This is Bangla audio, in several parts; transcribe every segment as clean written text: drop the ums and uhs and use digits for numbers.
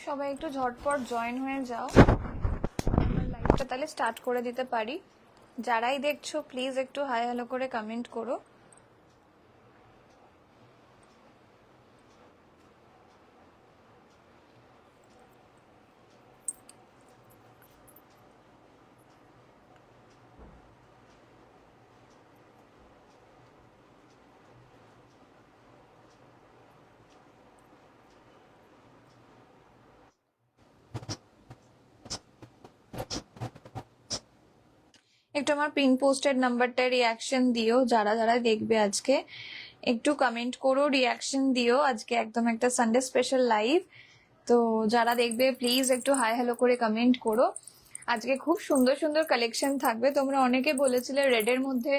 সবাই একটু ঝটপট জয়েন হয়ে যাও, আমার লাইভটা তাহলে স্টার্ট করে দিতে পারি। যারাই দেখছো প্লিজ একটু হাই হ্যালো করে কমেন্ট করো। একটু আমার পিন পোস্টেড নাম্বারটা রিয়াকশন দিও, যারা যারা দেখবে আজকে একটু কমেন্ট করো, রিয়াকশন দিও। আজকে একদম একটা সানডে স্পেশাল লাইভ, তো যারা দেখবে প্লিজ একটু হাই হ্যালো করে কমেন্ট করো। আজকে খুব সুন্দর সুন্দর কালেকশন থাকবে। তোমরা অনেকে বলেছিলে রেডের মধ্যে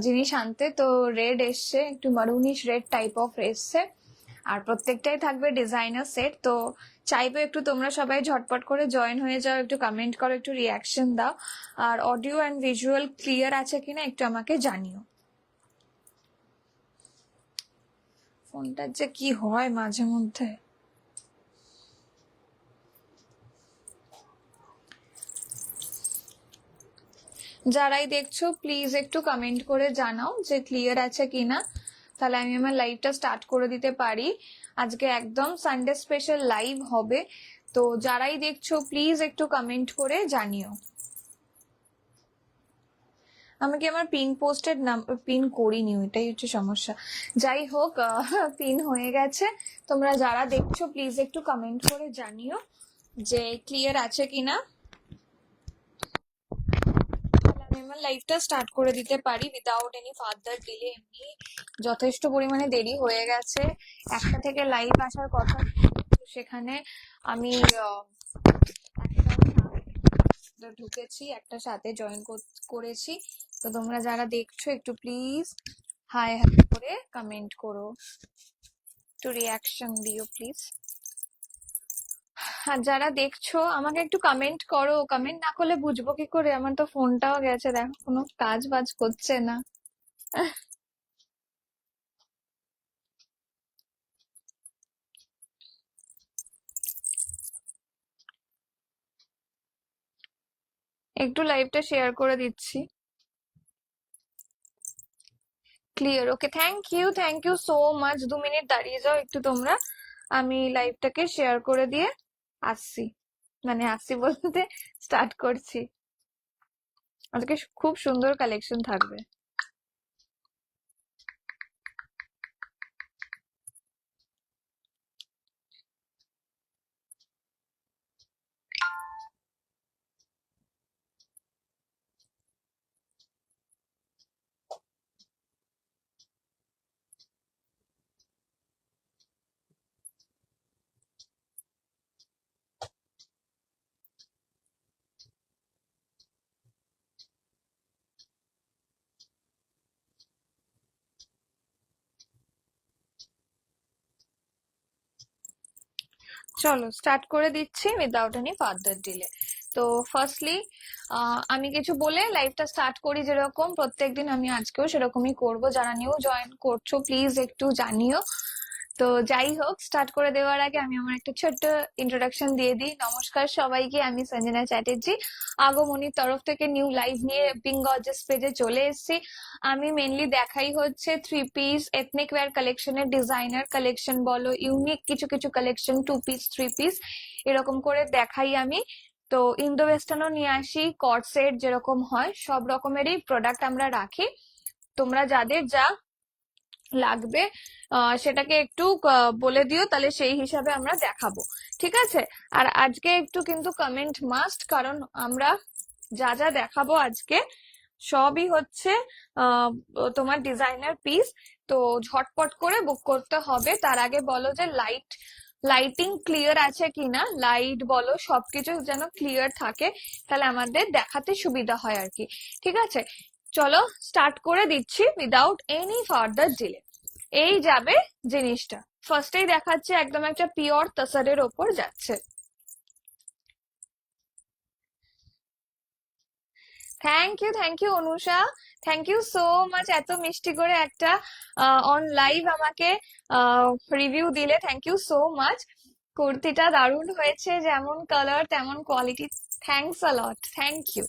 জিনিস আনতে, তো রেড এসছে, একটু মারুনিশ রেড টাইপ অফ এসছে, আর প্রত্যেকটাই থাকবে ডিজাইনার সেট। তো চাইবো একটু তোমরা সবাই ঝটপট করে জয়েন হয়ে যাও, একটু কমেন্ট করো, একটু রিয়াকশন দাও, আর অডিও অ্যান্ড ভিজুয়াল ক্লিয়ার আছে কিনা একটু আমাকে জানিও। ফোনটার যে কি হয় মাঝে মধ্যে। যারাই দেখছো প্লিজ একটু কমেন্ট করে জানাও যে ক্লিয়ার আছে কিনা, তাহলে আমি আমার লাইভটা স্টার্ট করে দিতে পারি। আজকে একদম সানডে স্পেশাল লাইভ হবে, তো যারাই দেখছো প্লিজ একটু কমেন্ট করে জানিও। আমাকে আমার পিন পোস্টেড নাম্বার পিন করিনি, ওইটাই হচ্ছে সমস্যা। যাই হোক, পিন হয়ে গেছে। তোমরা যারা দেখছো প্লিজ একটু কমেন্ট করে জানিও যে ক্লিয়ার আছে কিনা, আমি আমার লাইভটা স্টার্ট করে দিতে পারি উইদাউট এনি ফার্দার ডিলে। এমনি যথেষ্ট পরিমাণে দেরি হয়ে গেছে, একটা থেকে লাইভ আসার কথা, সেখানে আমি ঢুকেছি, একটা সাথে জয়েন করেছি। তো তোমরা যারা দেখছো একটু প্লিজ হাই হাই করে কমেন্ট করো, একটু রিয়াকশন দিও প্লিজ। আর যারা দেখছো আমাকে একটু কমেন্ট করো, কমেন্ট না করলে বুঝবো কি করে? আমার তো ফোনটাও গেছে, দেখো কোনো কাজ বাজ করছে না। একটু লাইভটা শেয়ার করে দিচ্ছি। Clear, okay, thank you so much. 2 minute দাঁড়িয়ে যাও একটু তোমরা, আমি লাইভটাকে শেয়ার করে দিয়ে আসছি, মানে আসছি বলতে স্টার্ট করছি। আজকে খুব সুন্দর কালেকশন থাকবে। চলো স্টার্ট করে দিচ্ছি উইদাউট এনি ফার্দার ডিলে। তো ফার্স্টলি আমি কিছু বলে লাইভটা স্টার্ট করি, যেরকম প্রত্যেকদিন আমি আজকেও সেরকমই করব। যারা নিউ জয়েন করছো প্লিজ একটু জানিও। তো যাই হোক, স্টার্ট করে দেওয়ার আগে আমি আমার একটা ছোট্ট ইন্ট্রোডাকশন দিয়ে দিই। নমস্কার সবাইকে, আমি সঞ্জনা চ্যাটার্জি আগমনীর তরফ থেকে নিউ লাইভ নিয়ে পিঙ্ক গর্জিয়াস পেজে চলে এসেছি। আমি মেনলি দেখাই হচ্ছে 3 পিস এথনিক ওয়্যার কালেকশনের ডিজাইনার কালেকশন বলো, ইউনিক কিছু কিছু কালেকশন, 2 পিস 3 পিস এরকম করে দেখাই আমি। তো ইন্দো ওয়েস্টার্নও নিয়ে আসি, কট সেট যেরকম হয় সব রকমেরই প্রোডাক্ট আমরা রাখি। তোমরা যাদের যা লাগবে সেটাকে একটু বলে দিও, তাহলে সেই হিসাবে আমরা দেখাবো, ঠিক আছে? আর আজকে একটু কিন্তু কমেন্ট মাস্ট, কারণ আমরা যা যা দেখাবো আজকে সবই হচ্ছে তোমার ডিজাইনার পিস। তো ঝটপট করে বুক করতে হবে। তার আগে বলো যে লাইটিং ক্লিয়ার আছে কিনা, লাইট বলো সবকিছু যেন ক্লিয়ার থাকে, তাহলে আমাদের দেখাতে সুবিধা হয় আর কি, ঠিক আছে? চলো স্টার্ট করে দিচ্ছি উইদাউট এনি ফার্দার ডিলে। এই যাবে জিনিসটা, ফার্স্টেই দেখাচ্ছে একদম একটা পিওর তাসারের ওপর যাচ্ছে। Thank you Anusha, thank you so much এত মিষ্টি করে একটা অন লাইভ আমাকে রিভিউ দিলে, থ্যাংক ইউ সো মাচ। কুর্তিটা দারুণ হয়েছে, যেমন কালার তেমন quality. Thanks a lot, thank you.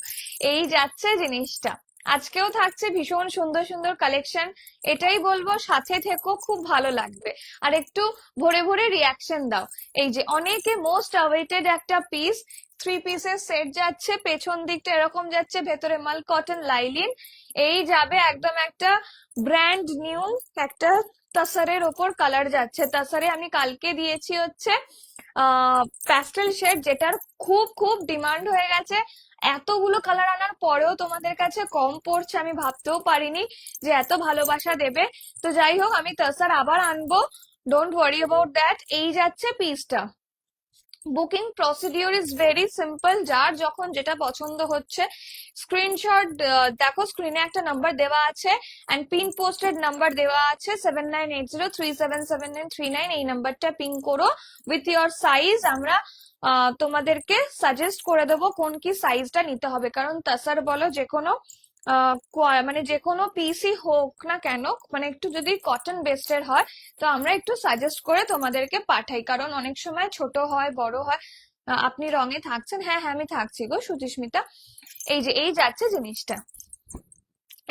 এই যাচ্ছে জিনিসটা। আজকেও থাকছে ভীষণ সুন্দর সুন্দর কালেকশন। এটাই বলবো, সাথে থেকো, খুব ভালো লাগবে। আর একটু ভরে ভরে রিয়াকশন দাও। এই যে অনেকে মোস্ট অ্যাওয়েটেড একটা পিস, 3 পিসের সেট যাচ্ছে, পেছন দিকটা এরকম যাচ্ছে, ভেতরে মাল কটন লাইলিন। এই যাবে একদম একটা ব্র্যান্ড নিউ একটা তাসারের ওপর কালার যাচ্ছে। তাসারে আমি কালকে দিয়েছি হচ্ছে প্যাস্টেল শেড, যেটার খুব খুব ডিমান্ড হয়ে গেছে। এতগুলো কালার আনার পরেও তোমাদের কাছে কম পড়ছে, আমি ভাবতেও পারিনি যে এত ভালোবাসা দেবে। তো যাই হোক, আমি তাসার আবার আনবো, ডোন্ট ওয়ারি অ্যাবাউট দ্যাট। এই যাচ্ছে পিসটা। Booking procedure is very simple. যার যখন যেটা পছন্দ হচ্ছে স্ক্রিনশট দেখো, স্ক্রিনে একটা নাম্বার দেওয়া আছে এন্ড পিন পোস্টেড নাম্বার দেওয়া আছে 7980377939। এই নাম্বারটা পিন করো উইথ ইয়োর সাইজ। আমরা তোমাদেরকে সাজেস্ট করে দেবো কোন কি সাইজটা নিতে হবে, কারণ তাসার বলো যে কোনো মানে যে কোনো পিসই হোক না কেন, মানে একটু যদি কটন বেস্টের হয় তো আমরা একটু সাজেস্ট করে তোমাদেরকে পাঠাই, কারণ অনেক সময় ছোট হয় বড় হয়। আপনি রঙে থাকছেন? হ্যাঁ হ্যাঁ, আমি থাকছি গো সুচিস্মিতা। এই যে এই যাচ্ছে জিনিসটা,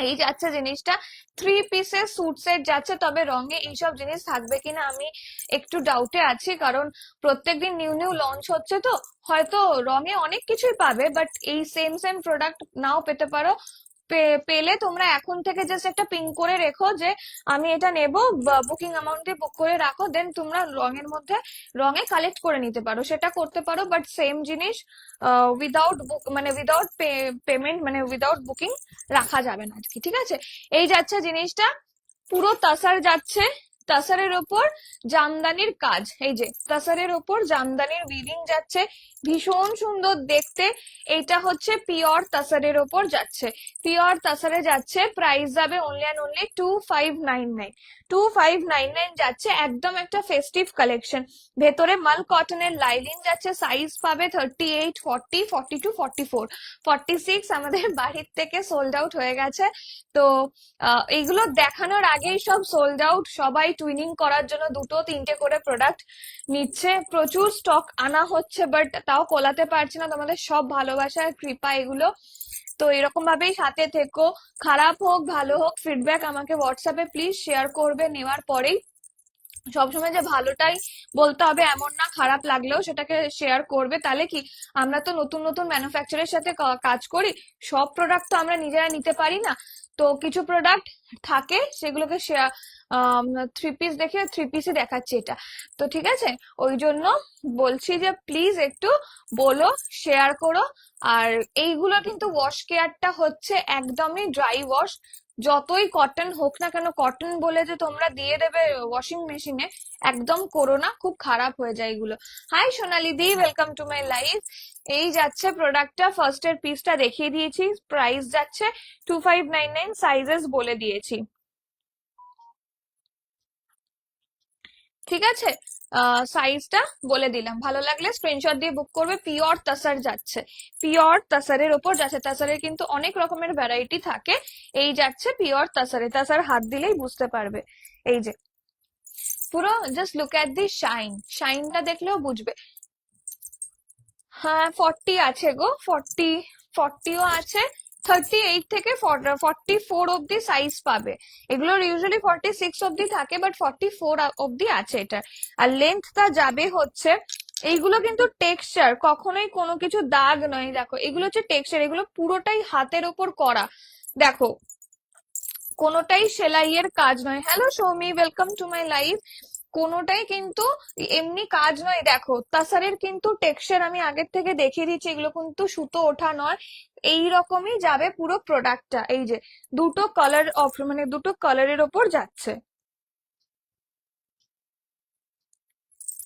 এই যাচ্ছে জিনিসটা। 3 পিসের স্যুট সেট যাচ্ছে, তবে রঙে এইসব জিনিস থাকবে কিনা আমি একটু ডাউটে আছি, কারণ প্রত্যেকদিন নিউ নিউ লঞ্চ হচ্ছে, তো হয়তো রঙে অনেক কিছুই পাবে, বাট এই সেম সেম প্রোডাক্ট নাও পেতে পারো। পেলে তোমরা এখন থেকে জাস্ট একটা পিন করে রেখো যে আমি এটা নেব, বুকিং অ্যামাউন্টে বুক করে রাখো, দেন তোমরা রঙের মধ্যে রঙে কালেক্ট করে নিতে পারো, সেটা করতে পারো। বাট সেম জিনিস উইদাউট বুক মানে উইদাউট পেমেন্ট মানে উইদাউট বুকিং রাখা যাবে না আজকে, ঠিক আছে? এই যাচ্ছে জিনিসটা, পুরো তাসার যাচ্ছে। তাসারের ওপর জামদানির কাজ, এই যে তাসারের ওপর জামদানির উইভিং যাচ্ছে, ভীষণ সুন্দর দেখতে। এটা হচ্ছে পিওর তাসারের ওপর যাচ্ছে, পিওর তাসারে যাচ্ছে। প্রাইস যাবে অনলি অ্যান্ড অনলি 2599। 2599 যাচ্ছে, একদম একটা ফেস্টিভ কালেকশন। ভেতরে মাল কটনের লাইলিন যাচ্ছে, সাইজ পাবে 38, 40, 42, 44, 46। আমাদের বাড়ির থেকে সোল্ড আউট হয়ে গেছে। তো এইগুলো দেখানোর আগেই সব সোল্ড আউট। সবাই টুইনিং করার জন্য 2-3টে করে প্রোডাক্ট নিচ্ছে, প্রচুর স্টক আনা হচ্ছে, বাট তাও কোলাতে পারছি না। তোমাদের সব ভালোবাসার কৃপা এগুলো। তো এরকম ভাবেই সাথে থেকো, খারাপ হোক ভালো হোক ফিডব্যাক আমাকে হোয়াটসঅ্যাপে প্লিজ শেয়ার করবে নেওয়ার পরেই। সবসময় যে ভালোটাই বলতে হবে এমন না, খারাপ লাগলেও সেটাকে শেয়ার করবে। তাহলে কি, আমরা তো নতুন নতুন ম্যানুফ্যাকচারের সাথে কাজ করি, সব প্রোডাক্ট তো আমরা নিজেরা নিতে পারি না। তো কিছু প্রোডাক্ট থাকে সেগুলোকে শেয়ার, 3 পিস দেখে 3 পিসই দেখাচ্ছি এটা। তো ঠিক আছে, ওই জন্য বলছি যে প্লিজ একটু বলো, শেয়ার করো। আর এইগুলো কিন্তু ওয়াশ কেয়ারটা হচ্ছে একদমই ড্রাই ওয়াশ। যতই কটন হোক না কেন, কটন বলে যে তোমরা দিয়ে দেবে ওয়াশিং মেশিনে, একদম করো না, খুব খারাপ হয়ে যায় এগুলো। Hi Sonali di, welcome to my life. এই যাচ্ছে প্রোডাক্টটা, ফার্স্ট এর পিসটা দেখিয়ে দিয়েছি, প্রাইস যাচ্ছে 2599, সাইজেস বলে দিয়েছি, ঠিক আছে? সাইজটা বলে দিলাম, ভালো লাগলে স্ক্রিনশট দিয়ে বুক করবে। পিওর তাসার যাচ্ছে, পিওর তাসারের ওপর যাচ্ছে। তাসারের কিন্তু অনেক রকমের ভ্যারাইটি থাকে, এই যাচ্ছে পিওর তাসারে। তাসার হাত দিলেই বুঝতে পারবে। এই যে পুরো just look at the shine, শাইনটা দেখলেও বুঝবে। হ্যাঁ 40 আছে গো, 40ও আছে। 38 থেকে 44 অব্দি সাইজ পাবে। এগুলোর ইউজুয়ালি 46 অব্দি থাকে, বাট 44 অব্দি আছে এটা। আর লেন্থটা যাবে হচ্ছে, এইগুলো কিন্তু টেক্সচার, কখনোই কোনো কিছু দাগ নয়। দেখো এগুলো হচ্ছে টেক্সচার, এগুলো পুরোটাই হাতের ওপর করা। দেখো কোনোটাই সেলাইয়ের কাজ নয়। Hello Soumi, welcome to my life. কোনোটাই কিন্তু এমনি কাজ নয়। দেখো তাসারের কিন্তু টেক্সচার আমি আগের থেকে দেখিয়ে দিচ্ছি, এগুলো কিন্তু সুতো ওঠা নয়। এই রকমই যাবে পুরো প্রোডাক্টটা। এই যে দুটো কালার মানে দুটো কালারের ওপর যাচ্ছে,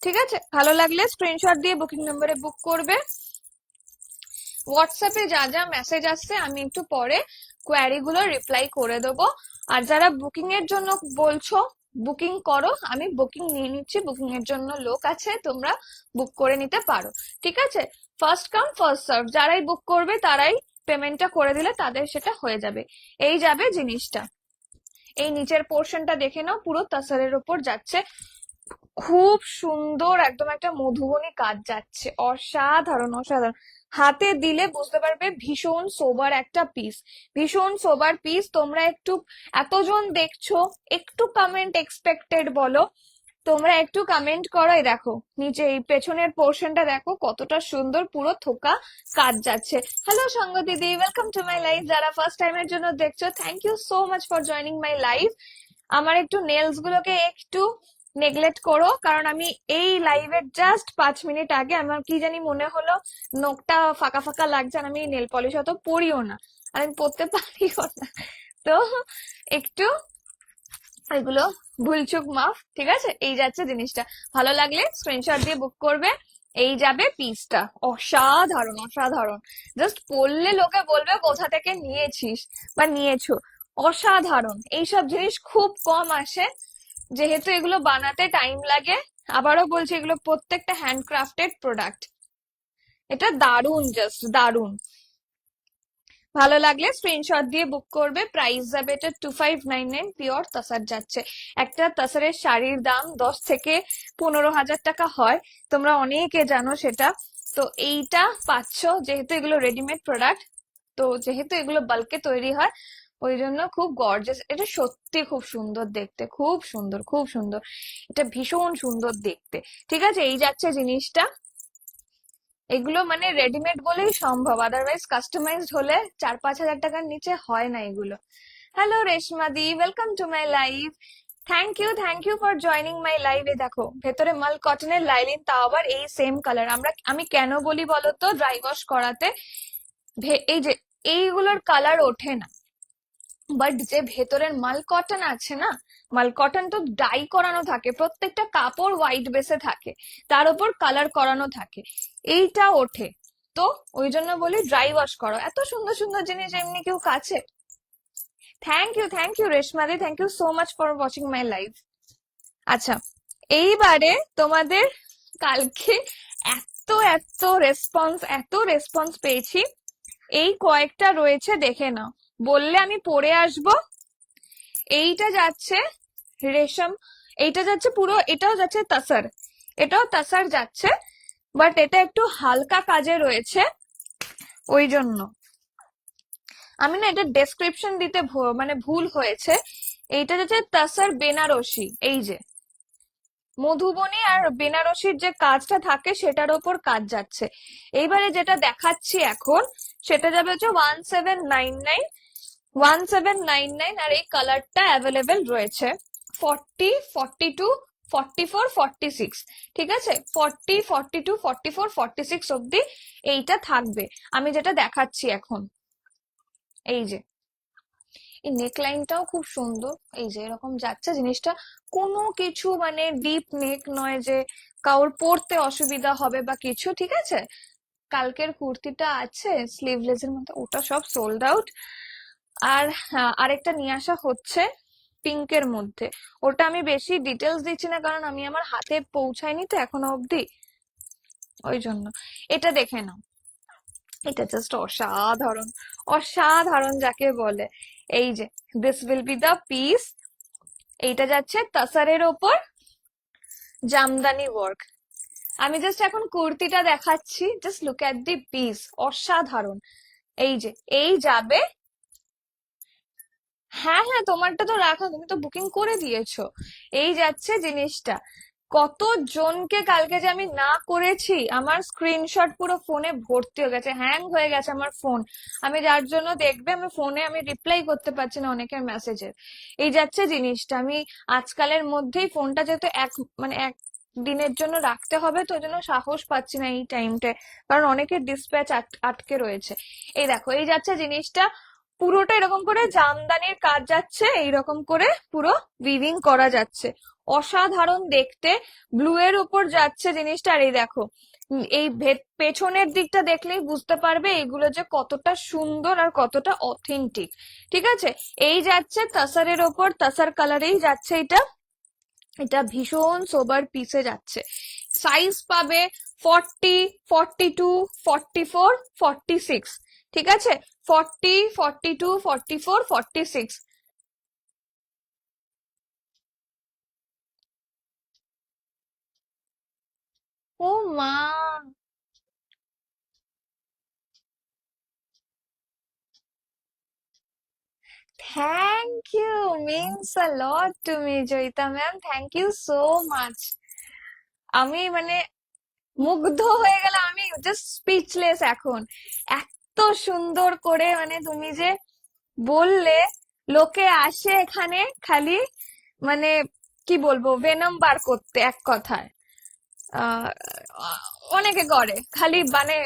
ঠিক আছে? ভালো লাগলে স্ক্রিনশট দিয়ে বুকিং নম্বরে বুক করবে। হোয়াটসঅ্যাপে যা যা মেসেজ আসছে আমি একটু পরে কোয়ারি গুলো রিপ্লাই করে দেবো। আর যারা বুকিং এর জন্য বলছো বুকিং করো, আমি বুকিং নিয়ে নিচ্ছি, বুকিং এর জন্য লোক আছে, তোমরা বুক করে নিতে পারো, ঠিক আছে? ফার্স্ট কাম ফার্স্ট সার্ভ, যারাই বুক করবে তারাই পেমেন্টটা করে দিলে তাদের সেটা হয়ে যাবে। এই যাবে জিনিসটা। এই নিচের পোর্শনটা দেখে নাও, পুরো তাসারের উপর যাচ্ছে, খুব সুন্দর একদম একটা মধুবনী কাজ যাচ্ছে, অসাধারণ অসাধারণ। হাতে দিলে বুঝতে পারবে ভীষণ সোবার একটা পিস, ভীষণ সোবার পিস। তোমরা একটু, এতজন দেখছো, একটু কমেন্ট এক্সপেক্টেড বলো, তোমরা একটু কমেন্ট করো। এই দেখো নিচে এই পেছনের পোর্শনটা দেখো কতটা সুন্দর, পুরো থোকা কাজ যাচ্ছে। হ্যালো সঙ্গ দিদি, ওয়েলকাম টু মাই লাইফ। যারা ফার্স্ট টাইমের জন্য দেখছো, thank you so much for joining my life. আমার একটু নেলস গুলোকে একটু নেগলেক্ট করো, কারণ আমি এই লাইভের জাস্ট 5 মিনিট আগে আমার কি জানি মনে হলো নখটা ফাঁকা ফাঁকা লাগছে, আর আমি নেল পলিশ অত পরিও না, আর আমি পরতে পারিও না। তো একটু এগুলো ভুলচুক মাফ, ঠিক আছে? এই যাচ্ছে জিনিসটা, ভালো লাগলে স্ক্রিনশট দিয়ে বুক করবে। এই যাবে পিসটা, অসাধারণ অসাধারণ। জাস্ট পড়লে লোকে বলবে কোথা থেকে নিয়েছিস বা নিয়েছো। অসাধারণ, এইসব জিনিস খুব কম আসে, যেহেতু এগুলো বানাতে টাইম লাগে। আবারও বলছি, এগুলো প্রত্যেকটা হ্যান্ডক্রাফটেড প্রোডাক্ট। এটা দারুণ, জাস্ট দারুণ। ভালো লাগলে স্ক্রিনশট দিয়ে বুক করবে। প্রাইস যাবে এটা 2599, পিওর তাসার যাচ্ছে। একটা তাসারের শাড়ির দাম 10 থেকে 15 হাজার টাকা হয়, তোমরা অনেকে জানো সেটা। তো এইটা পাচ্ছ, যেহেতু এগুলো রেডিমেড প্রোডাক্ট, তো যেহেতু এগুলো বাল্কে তৈরি হয়, ওই জন্য খুব গর্জাস। এটা সত্যি খুব সুন্দর দেখতে, খুব সুন্দর খুব সুন্দর, এটা ভীষণ সুন্দর দেখতে। ঠিক আছে, এই যাচ্ছে জিনিসটা। এগুলো মানে রেডিমেড বলেই সম্ভব, আদারওয়াইজ কাস্টমাইজড হলে 4-5 হাজার টাকার নিচে হয় না এগুলো। Hello Reshma di, welcome to my live. Thank you for joining my live. এ দেখো ভেতরে মাল কটনের লাইলিন, তাও আবার এই সেম কালার। আমি কেন বলি বলতো, ড্রাই ওয়াশ করাতে এই যে এইগুলোর কালার ওঠে না, বাট যে ভেতরের মাল কটন আছে না, মাল কটন তো ডাই করানো থাকে, প্রত্যেকটা কাপড় হোয়াইট বেসে থাকে, তার উপর কালার করানো থাকে, এইটা ওঠে। তো ওই জন্য বলি ড্রাই ওয়াশ করো। এত সুন্দর সুন্দর জিনিস এমনি কেউ কাছে। থ্যাংক ইউ রেশমাদি, thank you so much for watching my live. আচ্ছা, এইবারে তোমাদের কালকে এত এত রেসপন্স পেয়েছি, এই কয়েকটা রয়েছে দেখে নাও, বললে আমি পরে আসবো। এইটা যাচ্ছে রেশম, এইটা যাচ্ছে পুরো, এটাও যাচ্ছে তাসার, এটাও তাসার যাচ্ছে, বাট এটা একটু হালকা কাজে রয়েছে, ওই জন্য আমি না এটা ডেসক্রিপশন দিতে মানে ভুল হয়েছে। এইটা যাচ্ছে তাসার বেনারসি, এই যে মধুবনী আর বেনারসির যে কাজটা থাকে সেটার ওপর কাজ যাচ্ছে। এইবারে যেটা দেখাচ্ছি এখন, সেটা যাবে হচ্ছে 1799, 1799। আর এই কালারটা অ্যাভেলেবেল রয়েছে 40, 42, 44, 46। ঠিক আছে, 40, 42, 44, 46 অব্দি এইটা থাকবে। আমি যেটা দেখাচ্ছি এখন, এই যে এই নেক লাইনটাও খুব সুন্দর, এই যে এরকম যাচ্ছে জিনিসটা। কোনো কিছু মানে ডিপ নেক নয় যে কাউর পরতে অসুবিধা হবে বা কিছু। ঠিক আছে, কালকের কুর্তিটা আছে স্লিভলেস এর মধ্যে, ওটা সব সোল্ড আউট। আর আরেকটা নিয়ে আসা হচ্ছে পিঙ্কের মধ্যে, ওটা আমি বেশি ডিটেলস দিচ্ছি না, কারণ আমি আমার হাতে পৌঁছায়নি তো এখনো অবধি, ওই জন্য। এটা দেখে নাও, এটা জাস্ট অসাধারণ, অসাধারণ যাকে বলে। এই যে this will be the piece. এইটা যাচ্ছে তাসারের ওপর জামদানি ওয়ার্ক। আমি জাস্ট এখন কুর্তিটা দেখাচ্ছি, just look at the piece, অসাধারণ। এই যে এই যাবে, হ্যাঁ হ্যাঁ তোমারটা তো রাখা, তুমি তো বুকিং করে দিয়েছো। এই যাচ্ছে জিনিসটা। কত জনকে কালকে যে আমি না করেছি, আমার স্ক্রিনশট পুরো ফোনে ভর্তি হয়ে গেছে, হ্যাং হয়ে গেছে আমার ফোন। আমি যার জন্য দেখবে আমি ফোনে আমি রিপ্লাই করতে পারছি না অনেকের মেসেজের। এই যাচ্ছে জিনিসটা। আমি আজকালের মধ্যেই ফোনটা যেহেতু মানে এক দিনের জন্য রাখতে হবে, তো ওই জন্য সাহস পাচ্ছি না এই টাইমটা, কারণ অনেকের ডিসপ্যাচ আটকে রয়েছে। এই দেখো এই যাচ্ছে জিনিসটা, পুরোটা এরকম করে জামদানির কাজ যাচ্ছে, এইরকম করে পুরো উইভিং করা যাচ্ছে, অসাধারণ দেখতে। ব্লু এর উপর যাচ্ছে জিনিসটা। আর এই দেখো এই পেছনের দিকটা দেখলেই বুঝতে পারবে এগুলো যে কতটা সুন্দর আর কতটা অথেন্টিক। ঠিক আছে, এই যাচ্ছে তাসারের ওপর, তাসার কালারেই যাচ্ছে এটা। এটা ভীষণ সোবার পিসে যাচ্ছে। সাইজ পাবে 40, 42, 44, 46। ঠিক আছে, 40, 42, 44, 46। ও মা, thank you, means a lot to me Joyita ma'am, thank you so much. আমি মানে মুগ্ধ হয়ে গেলাম, আমি জাস্ট স্পিচলেস এখন। এত সুন্দর করে মানে তুমি যে বললে, লোকে আসে এখানে খালি মানে কি বলবো, ভেনম বার করতে এক কথায়। আহ অনেকে করে খালি মানে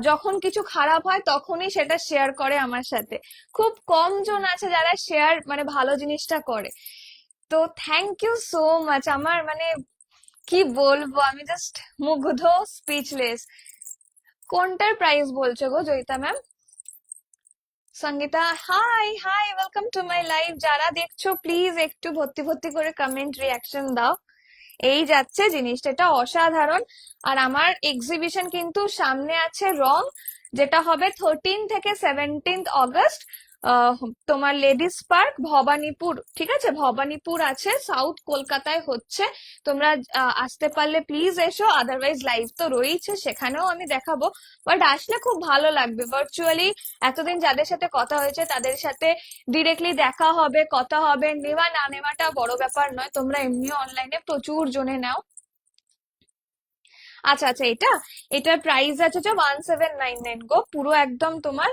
যখন কিছু খারাপ হয় তখনই সেটা শেয়ার করে আমার সাথে। খুব কম জন আছে যারা শেয়ার মানে ভালো জিনিসটা করে। তো থ্যাংক ইউ সো মাচ। আমার মানে কি বলবো, আমি জাস্ট মুগ্ধ, স্পিচলেস। কোনটার প্রাইস বলছো গো Joyita ma'am? Sangeeta, hi hi, welcome to my live. যারা দেখছো প্লিজ একটু ভর্তি ভর্তি করে কমেন্ট রিয়াকশন দাও। এই যাচ্ছে জিনিসটা, এটা অসাধারণ। আর আমার এক্সিবিশন কিন্তু সামনে আছে রং, যেটা হবে 13 থেকে 17 আগস্ট। তোমার লেডিস পার্ক ভবানীপুর, ঠিক আছে, ভবানীপুর আছে, সাউথ কলকাতায় হচ্ছে। তোমরা আসতে পারলে প্লিজ এসো, আদারওয়াইজ লাইভ তো রয়েছে, সেখানেও আমি দেখাবো। বাট আসলে খুব ভালো লাগবে। ভার্চুয়ালি এতদিন যাদের সাথে কথা হয়েছে তাদের সাথে ডিরেক্টলি দেখা হবে, কথা হবে। নেওয়া না নেওয়াটা বড় ব্যাপার নয়, তোমরা এমনিও অনলাইনে প্রচুর জনে নাও। আচ্ছা আচ্ছা, এটার প্রাইস আছে যে 1799 গো, পুরো একদম তোমার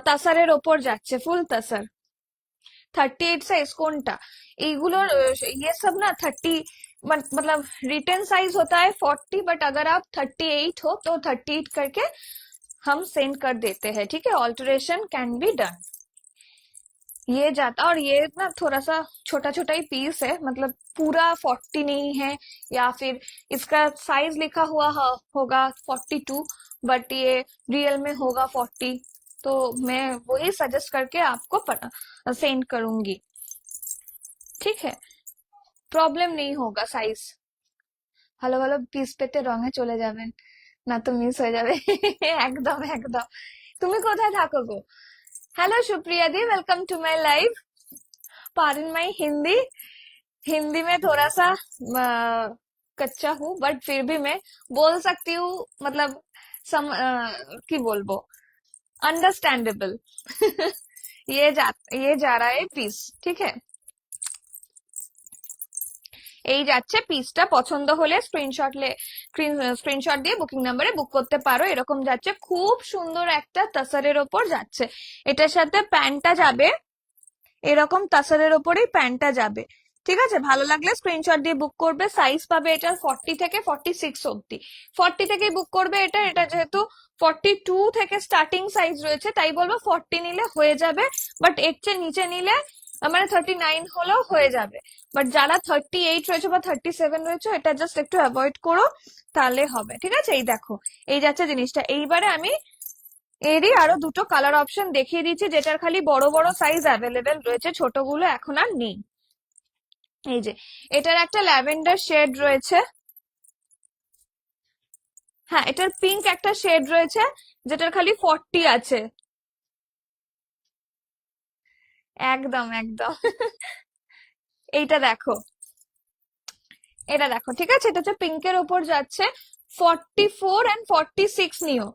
তাসারের ওপর যাচ্ছে, ফুল তাসার। 38 साइज কোনটা? এইগুলোর ये सब ना 30, मतलब रिटर्न साइज होता है 40, बट अगर आप 38 हो तो 38 करके हम सेंड कर देते हैं, ठीक है, ऑल्टरेशन कैन बी डन। ये जाता, और ये ना थोड़ा सा छोटा छोटा ही पीस है, मतलब पूरा 40 नहीं है। या फिर इसका साइज लिखा हुआ होगा 42, बट ये रियल में होगा 40। तो मैं वही सजेस्ट करके आपको सेंड करूंगी, ठीक है, প্রবলেম নেই হোগা সাইজ। ভালো ভালো পিস পেতে রঙে চলে যাবেন, না তো মিস হয়ে যাবে। একদম একদম। তুমি কোথায় থাকো গো? Hello Supriya di, welcome to my live. Pardon my Hindi, Hindi में थोड़ा सा कच्चा हूँ, बट फिर भी मैं बोल सकती हूँ, मतलब की बोलबो, अंडरस्टैंडेबल। ये जा रहा है पीस, ठीक है। এই যাচ্ছে পিসটা, পছন্দ হলে স্ক্রিনশট দিয়ে বুকিং নাম্বারে বুক করতে পারো। এরকম যাচ্ছে, খুব সুন্দর একটা তাসারের ওপর যাচ্ছে। এটার সাথে প্যান্টটা যাবে, এরকম তাসারের ওপরেই প্যান্টটা যাবে, ঠিক আছে। ভালো লাগলে স্ক্রিনশট দিয়ে বুক করবে। সাইজ পাবে এটা 40 থেকে 46 অব্দি। 40 থেকেই বুক করবে এটা, এটা যেহেতু 42 থেকে স্টার্টিং সাইজ রয়েছে, তাই বলবো 40 নিলে হয়ে যাবে। বাট এর চেয়ে নিচে নিলে মানে 39 হলেও হয়ে যাবে। বাট যারা 38 রয়েছে বা 37 রয়েছে, এটা জাস্ট একটু অ্যাভয়েড করো, তাহলে হবে, ঠিক আছে। এই দেখো, এই যাচ্ছে জিনিসটা। এইবারে আমি এরই আরো দুটো কালার অপশন দেখিয়ে দিচ্ছি, যেটার খালি বড় বড় সাইজ অ্যাভেলেবেল রয়েছে, ছোটগুলো এখন আর নেই। এই যে, এটার একটা ল্যাভেন্ডার শেড রয়েছে, হ্যাঁ, এটার পিঙ্ক একটা শেড রয়েছে, যেটার খালি 40 আছে। একদম একদম। এইটা দেখো, এটা দেখো, ঠিক আছে, এটা হচ্ছে পিঙ্কের উপর যাচ্ছে। 44 and 46 নিও,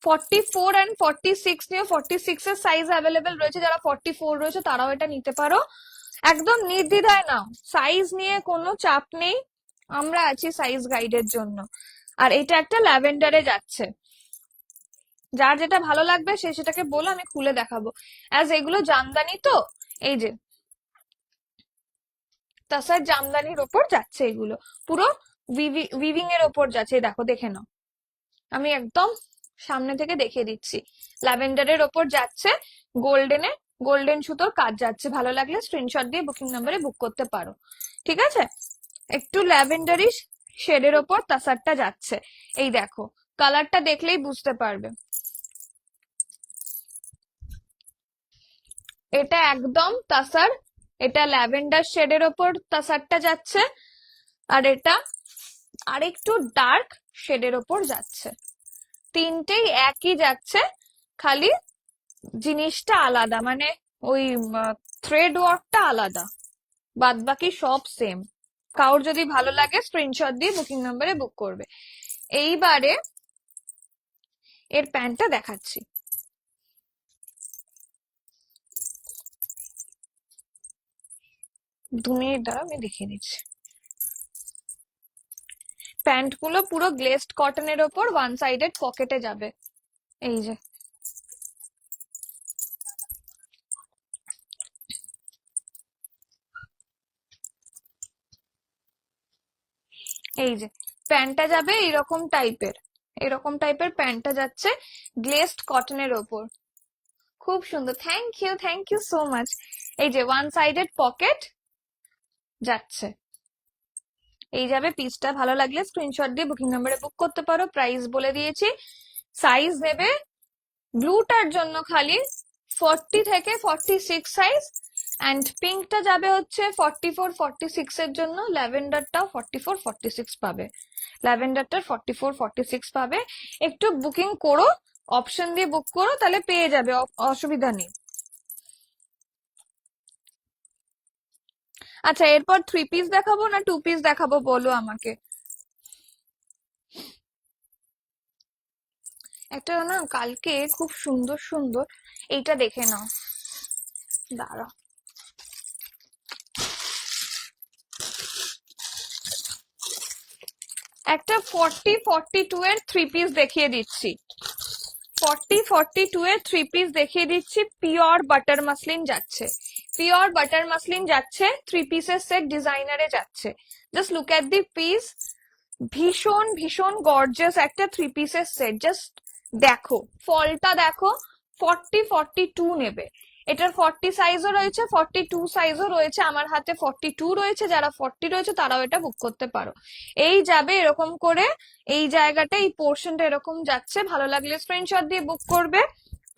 44 and 46 নিও। 46 এর সাইজ অ্যাভেলেবেল রয়েছে, যারা 44 রয়েছে তারাও এটা নিতে পারো। একদম নির্দ্বিধায় নাও, সাইজ নিয়ে কোনো চাপ নেই, আমরা আছি সাইজ গাইডের জন্য। আর এটা একটা ল্যাভেন্ডারে যাচ্ছে, যার যেটা ভালো লাগবে সে সেটাকে বলো, আমি খুলে দেখাবো। অ্যাজ এগুলো জামদানি তো, এই যে তাসার জামদানির ওপর যাচ্ছে এগুলো, পুরো উইভিং এর ওপর যাচ্ছে। এই দেখো, দেখে নাও, আমি একদম সামনে থেকে দেখিয়ে দিচ্ছি। ল্যাভেন্ডারের ওপর যাচ্ছে, গোল্ডেনে গোল্ডেন সুতোর কাজ যাচ্ছে। ভালো লাগলে স্ক্রিনশট দিয়ে বুকিং নাম্বারে বুক করতে পারো, ঠিক আছে। একটু ল্যাভেন্ডারি শেডের ওপর তাসারটা যাচ্ছে। এই দেখো, কালারটা দেখলেই বুঝতে পারবে। এটা একদম তাসার, এটা ল্যাভেন্ডার শেডের ওপর তাসারটা যাচ্ছে। আর এটা আরেকটু ডার্ক শেডের ওপর যাচ্ছে। তিনটেই একই যাচ্ছে, খালি জিনিসটা আলাদা, মানে ওই থ্রেড ওয়ার্কটা আলাদা, বাদ বাকি সব সেম। কারোর যদি ভালো লাগে স্ক্রিনশট দিয়ে বুকিং নাম্বারে বুক করবে। এইবারে এর প্যান্টটা দেখাচ্ছি। 2 মিনিট দ্বারা আমি দেখিয়ে দিচ্ছি। প্যান্ট গুলো পুরো গ্লেজড কটনের ওপর ওয়ান সাইডেড পকেটে যাবে। এই যে এই যে প্যান্টটা যাবে এরকম টাইপের প্যান্টটা যাচ্ছে গ্লেজড কটনের ওপর। খুব সুন্দর, থ্যাংক ইউ সো মাচ। এই যে ওয়ান সাইডেড পকেট যাচ্ছে। এই যাবে পিসটা। ভালো লাগলে স্ক্রিনশট দিয়ে বুকিং নাম্বারে বুক করতে পারো। প্রাইস বলে দিয়েছি। সাইজ নেবে ব্লুটার জন্য খালি 40 থেকে 46 সাইজ, অ্যান্ড পিঙ্কটা যাবে হচ্ছে 44 46 এর জন্য। ল্যাভেন্ডারটাও 44 46 পাবে। ল্যাভেন্ডারটার 44 46 পাবে। একটু বুকিং করো, অপশন দিয়ে বুক করো, তাহলে পেয়ে যাবে, অসুবিধা নেই। আচ্ছা, এরপর 3 পিস দেখাবো না 2 পিস দেখাবো বলো আমাকে। একটা না কালকে খুব সুন্দর সুন্দর, এইটা দেখে নাও, দাঁড়া। একটা 40 42 এর 3 পিস দেখিয়ে দিচ্ছি। 40 42 এর 3 পিস দেখিয়ে দিচ্ছি। পিওর বাটার মাসলিন যাচ্ছে, পিওর বাটার মাসলিন যাচ্ছে। 3 পিসের সেট ডিজাইনারে যাচ্ছে। Just look at the piece. ভীষণ ভীষণ গর্জিয়াস একটা 3 পিসের সেট। জাস্ট দেখো ফলটা দেখো। 40 42 নেবে। এটার 40 সাইজও রয়েছে, 42 সাইজও রয়েছে। আমার হাতে 42 রয়েছে, যারা 40 রয়েছে তারাও এটা বুক করতে পারো। এই যাবে এরকম করে, এই জায়গাটা এই পোর্শনটা এরকম যাচ্ছে। ভালো লাগলে স্ক্রিনশট দিয়ে বুক করবে।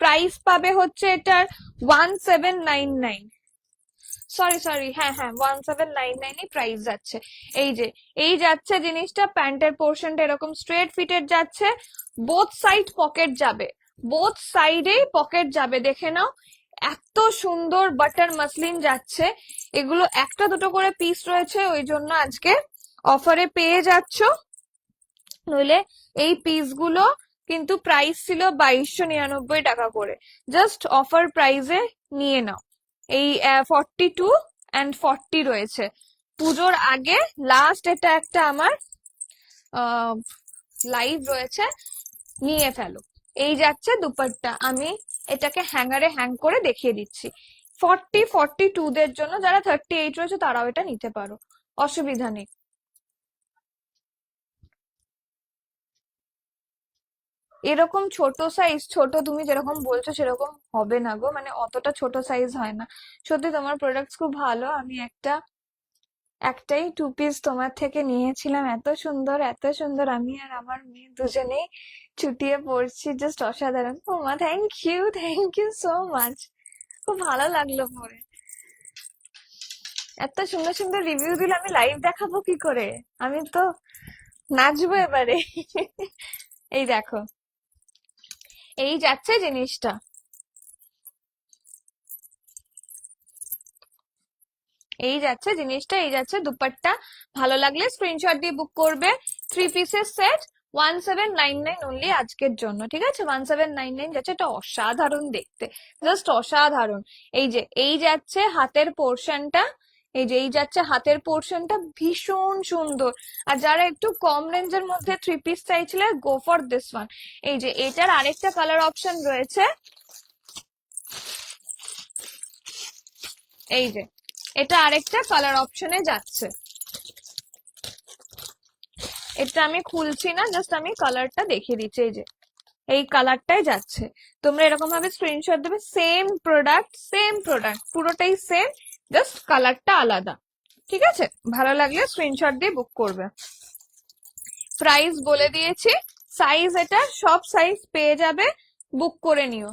প্রাইস পাবে হচ্ছে এটার 1799। সরি, হ্যাঁ 1799 প্রাইস যাচ্ছে। এই যে এই যাচ্ছে জিনিসটা। প্যান্টের পোর্শনটা এরকম স্ট্রেট ফিটেড যাচ্ছে। বোথ সাইড পকেট যাবে, বোথ সাইডে পকেট যাবে। দেখে নাও এত সুন্দর বাটার মাসলিন যাচ্ছে। এগুলো একটা দুটো করে পিস রয়েছে, ওই জন্য আজকে অফারে পেয়ে যাচ্ছ। নইলে এই পিসগুলো কিন্তু প্রাইস ছিল 2299 টাকা করে। জাস্ট অফার প্রাইসে নিয়ে নাও। এই 42 অ্যান্ড 40 রয়েছে। পুজোর আগে লাস্ট এটা একটা আমার লাইভ রয়েছে, নিয়ে ফেলো। এই যাচ্ছে দুপাট্টা। আমি এটাকে হ্যাঙ্গারে হ্যাং করে দেখিয়ে দিচ্ছি। 40 42 দের জন্য, যারা 38 রয়েছে তারাও এটা নিতে পারো, অসুবিধা নেই। এরকম ছোট সাইজ, ছোট তুমি যেরকম বলছো সেরকম হবে না গো, মানে অতটা ছোট সাইজ হয় না। সত্যি তোমার প্রোডাক্টস খুব ভালো। আমি একটাই 2 পিস তোমার থেকে নিয়েছিলাম, এত সুন্দর এত সুন্দর। আমি আর আমার মেয়ে দুজনেই চুটিয়ে পড়ছি, জাস্ট অসাধারণ। ও মা, থ্যাংক ইউ সো মাচ। খুব ভালো লাগলো পরে। এত সুন্দর সুন্দর রিভিউ দিলে আমি লাইভ দেখাবো কি করে? আমি তো নাচবো এবারে। এই দেখো, এই যাচ্ছে জিনিসটা। এই যাচ্ছে জিনিসটা, এই যাচ্ছে দুপাট্টা। ভালো লাগলে স্ক্রিনশট দিয়ে বুক করবে। 3 পিসের সেট 1799 অনলি আজকের জন্য, ঠিক আছে? 1799 যাচ্ছে। এটা অসাধারণ দেখতে, জাস্ট অসাধারণ। এই যে এই যাচ্ছে হাতের পোর্শনটা, এই যে এই যাচ্ছে হাতের পোর্শনটা, ভীষণ সুন্দর। আর যারা একটু কম রেঞ্জের মধ্যে 3 পিস চাইছিলে, গো ফর দিস ওয়ান। এই যে এটার আরেকটা কালার অপশন রয়েছে। এই যে এটা আরেকটা কালার অপশনে যাচ্ছে। এটা আমি খুলছি না, জাস্ট আমি কালারটা দেখিয়ে দিচ্ছি। এই যে এই কালারটাই যাচ্ছে। তোমরা এরকম ভাবে স্ক্রিনশট দেবে। সেম প্রোডাক্ট পুরোটাই সেম, জাস্ট কালারটা আলাদা, ঠিক আছে? ভালো লাগলে স্ক্রিনশট দিয়ে বুক করবে। প্রাইস বলে দিয়েছি। সাইজ এটা সব সাইজ পেয়ে যাবে, বুক করে নিও,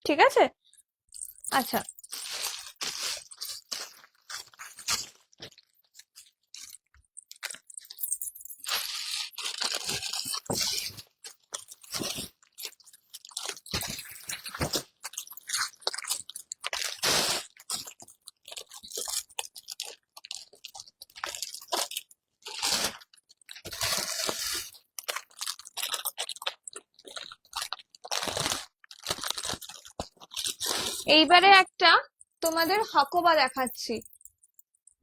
ঠিক আছে? আচ্ছা, এইবারে একটা তোমাদের হাকোবা দেখাচ্ছি।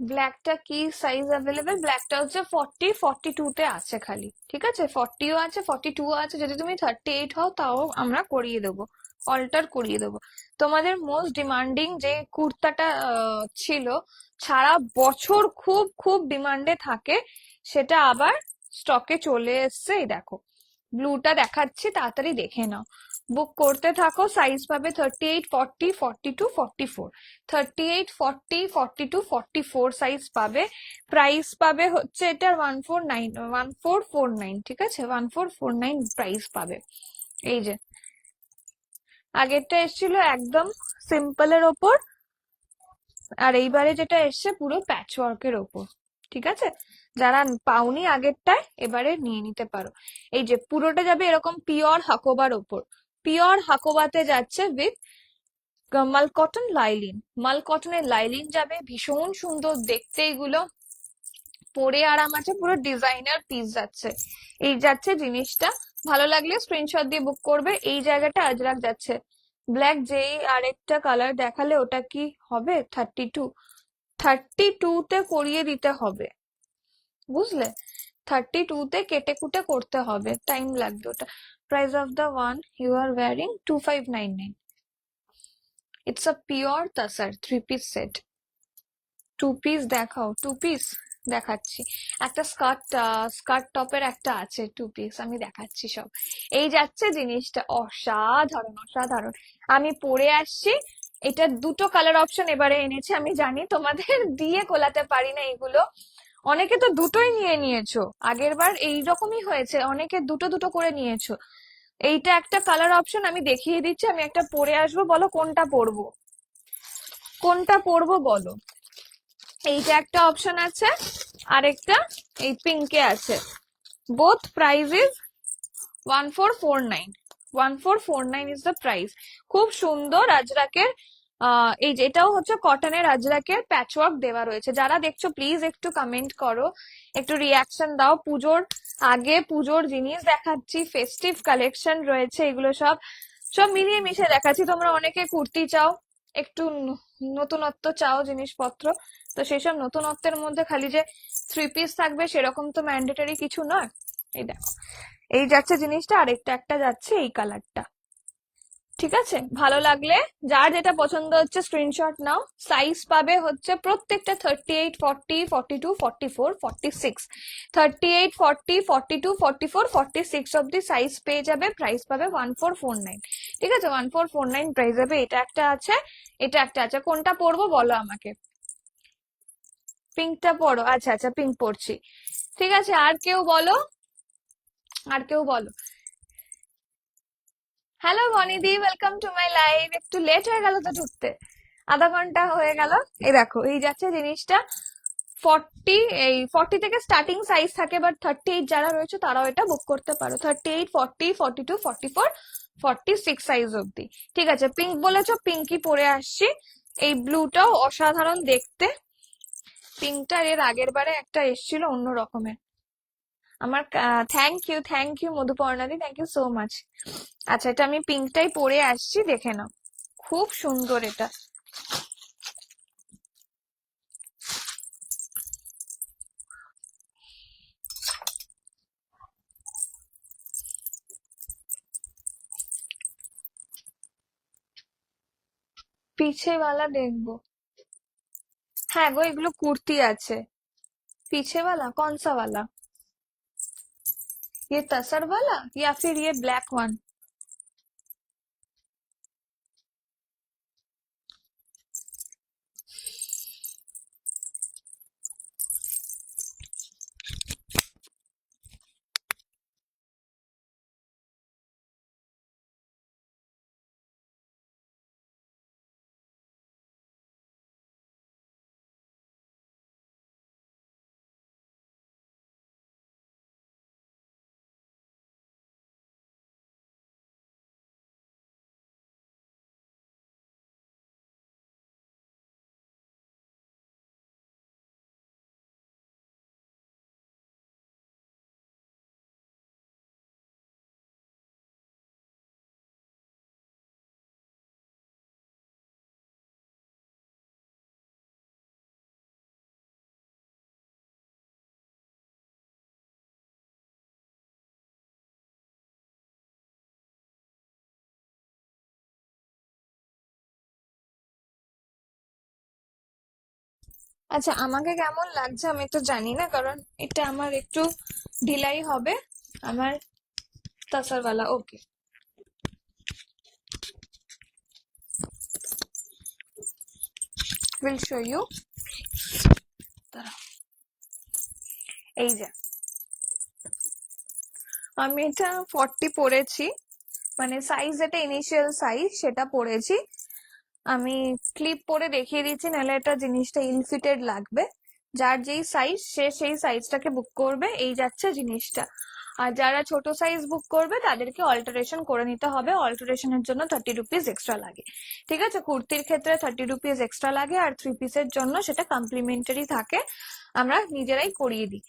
ব্ল্যাকটা কি সাইজ অ্যাভেলেবেল? ব্ল্যাকটা হচ্ছে 42 তে আছে খালি, ঠিক আছে? 40ও আছে, 42ও আছে। যদি তুমি 38 হও তাও আমরা করিয়ে দেবো, অল্টার করিয়ে দেবো। তোমাদের মোস্ট ডিমান্ডিং যে কুর্তাটা ছিল, সারা বছর খুব খুব ডিমান্ডে থাকে, সেটা আবার স্টকে চলে এসছে। এই দেখো, ব্লুটা দেখাচ্ছি, তাড়াতাড়ি দেখে নাও, বুক করতে থাকো। সাইজ পাবে 38, 40, 42, 44। 38, 40, 42, 44 সাইজ পাবে। প্রাইস পাবে হচ্ছে এটার 149, 1449, ঠিক আছে? 1449 প্রাইস পাবে। এই যে আগেরটা এসেছিল একদম সিম্পলের ওপর, আর এইবারে যেটা এসছে পুরো প্যাচ ওয়ার্কের ওপর, ঠিক আছে? যারা পাওনি আগেরটায়, এবারে নিয়ে নিতে পারো। এই যে পুরোটা যাবে এরকম পিওর হাকোবার ওপর, পিওর হাকোবাতে যাচ্ছে উইথ মাল কটন লাইলিন। মাল কটনের লাইলিন যাবে, ভীষণ সুন্দর দেখতে এগুলো, পরে আরাম আছে, পুরো ডিজাইনার পিস যাচ্ছে। এই যাচ্ছে জিনিসটা, ভালো লাগলে স্ক্রিনশট দিয়ে বুক করবে। এই জায়গাটা আজরাক যাচ্ছে ব্ল্যাক। যেই আরেকটা কালার দেখালে ওটা কি হবে? 32, 32 তে করিয়ে দিতে হবে, বুঝলে? 32 তে কেটে কুটে করতে হবে, টাইম লাগবে ওটা। Price of the one you are wearing 2599। It's a pure tussar 3 piece set. 2 piece দেখাও, 2 পিস দেখাচ্ছি। একটা স্কার্ট, স্কার্ট টপের একটা আছে 2 পিস, আমি দেখাচ্ছি সব। এই যাচ্ছে জিনিসটা, অসাধারণ অসাধারণ। আমি পরে আসছি। এটা দুটো কালার অপশন এবারে এনেছে, আমি জানি তোমাদের দিয়ে কোলাতে পারি না এগুলো। অনেকে তো দুটোই নিয়ে নিয়েছো, আগের বার এইরকমই হয়েছে, অনেকে দুটো দুটো করে নিয়েছো। এইটা একটা কালার অপশন, আমি দেখিয়ে দিচ্ছি। আমি একটা পরে আসবো, বলো কোনটা পরবো, কোনটা পরবো বলো। এইটা একটা অপশন আছে, আরেকটা এই পিঙ্কে আছে। Both price is 1449। 1449 is the price. খুব সুন্দর আজরাকের। এই যে এটাও হচ্ছে কটনের আজরাকের, প্যাচওয়ার্ক দেওয়া রয়েছে। যারা দেখছো প্লিজ একটু কমেন্ট করো, একটু রিয়াকশন দাও। পুজোর আগে পুজোর জিনিস দেখাচ্ছি, ফেস্টিভ কালেকশন রয়েছে, এগুলো সব সব মিলিয়ে মিশে দেখাচ্ছি। তোমরা অনেকে কুর্তি চাও, একটু নতুনত্ব চাও জিনিসপত্র, তো সেসব নতুনত্বের মধ্যে খালি যে 3 পিস থাকবে সেরকম তো ম্যান্ডেটরি কিছু নয়। এই দেখো, এই যাচ্ছে জিনিসটা, আরেকটা একটা যাচ্ছে এই কালারটা, ঠিক আছে? ভালো লাগলে যার যেটা পছন্দ হচ্ছে স্ক্রিনশট নাও। সাইজ পাবে হচ্ছে প্রত্যেকটা 38, 40, 42, 44, 46। 38, 40, 42, 44, 46 অব্দি সাইজ পেয়ে যাবে। প্রাইস পাবে 1449, ঠিক আছে? 1449 প্রাইস যাবে। এটা একটা আছে, এটা একটা আছে, কোনটা পরবো বলো আমাকে। পিঙ্কটা পরো, আচ্ছা আচ্ছা, পিঙ্ক পরছি, ঠিক আছে। আর কেউ বলো, আর কেউ বলো। হ্যালো বনিদি, ওয়েলকাম টু মাই লাইভ। একটু লেট হয়ে গেল তো ঢুকতে, আধা ঘন্টা হয়ে গেল। এই দেখো, এই যাচ্ছে জিনিসটা। 40, এই 40 থেকে স্টার্টিং সাইজ থাকে, বাট 38 যারা রয়েছে তারাও এটা বুক করতে পারো। 38, 40, 42, 44, 46 সাইজ অব্দি, ঠিক আছে? পিঙ্ক বলেছো, পিঙ্কই পরে আসছি। এই ব্লুটাও অসাধারণ দেখতে। পিঙ্কটার এর আগের বারে একটা এসেছিল অন্য রকমের। আমার থ্যাংক ইউ মধুপর্ণাদি, থ্যাংক ইউ সো মাচ। আচ্ছা, এটা আমি পিঙ্কটাই পরে আসছি, দেখে নাও, খুব সুন্দর এটা। পিছে वाला দেখবো। হ্যাঁ গো, এগুলো কুর্তি আছে। पीछे वाला कौन सा वाला? ये तसर वाला या फिर ये ब्लैक वन? আচ্ছা, আমাকে কেমন লাগছে আমি তো জানি না, কারণ এটা আমার একটু ঢিলাই হবে। আমার তাসারওয়ালা, ওকে, উইল শো ইউ। এই যে আমি এটা 40 পরেছি, মানে সাইজ, যেটা ইনিশিয়াল সাইজ সেটা পরেছি। আমি ক্লিপ পরে দেখিয়ে দিচ্ছি, নাহলে এটা জিনিসটা ইনফিটেড লাগবে। যার যেই সাইজ সে সেই সাইজটাকে বুক করবে, এই যাচ্ছে জিনিসটা। আর যারা ছোট সাইজ বুক করবে তাদেরকে অল্টারেশন করে নিতে হবে, অল্টারেশনের জন্য 30 রুপিস এক্সট্রা লাগে। ঠিক আছে, কুর্তির ক্ষেত্রে 30 রুপিস এক্সট্রা লাগে, আর 3 পিসের জন্য সেটা কমপ্লিমেন্টারি থাকে, আমরা নিজেরাই করিয়ে দিই।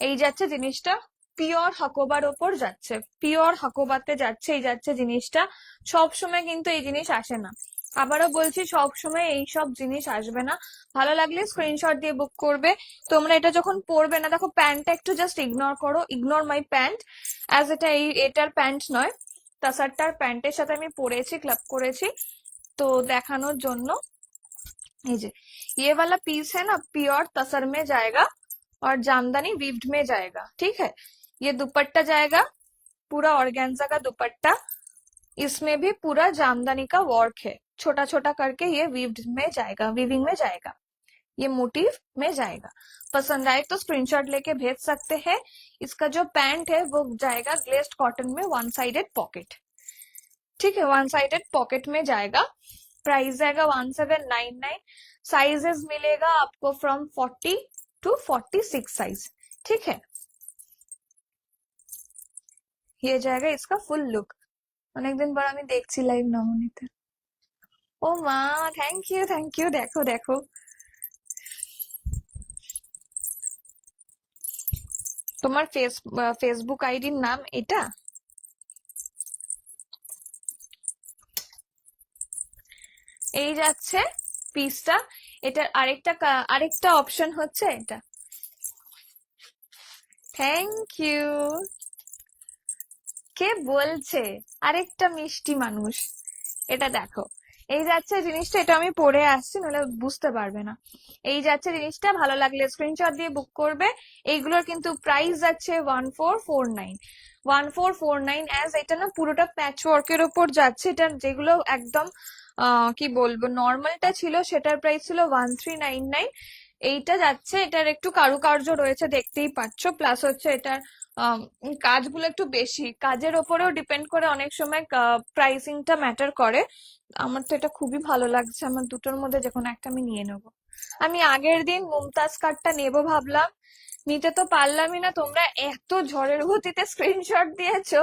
এই যাচ্ছে জিনিসটা, পিওর হাকোবার ওপর যাচ্ছে, পিওর হাকোবাতে যাচ্ছে, এই যাচ্ছে জিনিসটা। সব সময় কিন্তু এই জিনিস আসে না, আবারও বলছি, সব সময় এই সব জিনিস আসবে না। ভালো লাগলে স্ক্রিনশট দিয়ে বুক করবে। তোমরা এটা যখন পরবে না, দেখো প্যান্টটা একটু জাস্ট ইগনোর করো, ইগনোর মাই প্যান্ট, অ্যাজ এটা এটার প্যান্ট নয়, তাসারটার প্যান্টের সাথে আমি পরেছি, ক্লাব করেছি তো দেখানোর জন্য। ये जे ये वाला पीस है ना, प्योर तसर में जाएगा और जामदानी वीव्ड में जाएगा, ठीक है। ये दुपट्टा जाएगा, पूरा ऑर्गेन्जा का दुपट्टा, इसमें भी पूरा जामदानी का वर्क है, छोटा छोटा करके ये वीव्ड में जाएगा, वीविंग में जाएगा, ये मोटिव में जाएगा। पसंद आए तो स्क्रीनशॉट लेके भेज सकते हैं। इसका जो पैंट है वो जाएगा ग्लेस्ड कॉटन में, वन साइडेड पॉकेट, ठीक है, वन साइडेड पॉकेट में जाएगा। प्राइस जाएगा 1799। साइजेस मिलेगा आपको फ्रॉम 40 to 46 साइज, ठीक है। ये जाएगा इसका फुल लुक। অনেকদিন পর আমি দেখছি লাইভ নবনীতে। ও মা, থ্যাংক ইউ থ্যাংক ইউ, দেখো দেখো, তোমার ফেসবুক আইডির নাম এটা? এই যাচ্ছে পিসটা। এটার আরেকটা অপশন হচ্ছে এটা। Thank you. কে বলছে? আরেকটা মিষ্টি মানুষ। এটা দেখো, এই যাচ্ছে জিনিসটা, এটা আমি পরে আসছি, নাহলে বুঝতে পারবে না। এই যাচ্ছে জিনিসটা, ভালো লাগলে স্ক্রিনশট দিয়ে বুক করবে। এইগুলোর কিন্তু প্রাইস যাচ্ছে 1449, 1449, অ্যাজ এটা না পুরোটা প্যাচ ওয়ার্কের ওপর যাচ্ছে। এটা যেগুলো একদম কি বলবো নর্মালটা ছিল সেটার প্রাইস ছিল 1399, এইটা যাচ্ছে, এটার একটু কারুকার্য রয়েছে দেখতেই পাচ্ছ, প্লাস হচ্ছে এটার কাজগুলো একটু বেশি, কাজের ওপরেও ডিপেন্ড করে অনেক সময়, প্রাইসিংটা ম্যাটার করে। আমার তো এটা খুবই ভালো লাগছে, আমার দুটোর মধ্যে যে কোনো একটা আমি নিয়ে নেবো। আমি আগের দিন মুমতাজ কার্ডটা নেবো ভাবলাম, নিতে তো পারলামই না, তোমরা এত ঝড়ের গতিতে স্ক্রিনশট দিয়েছো,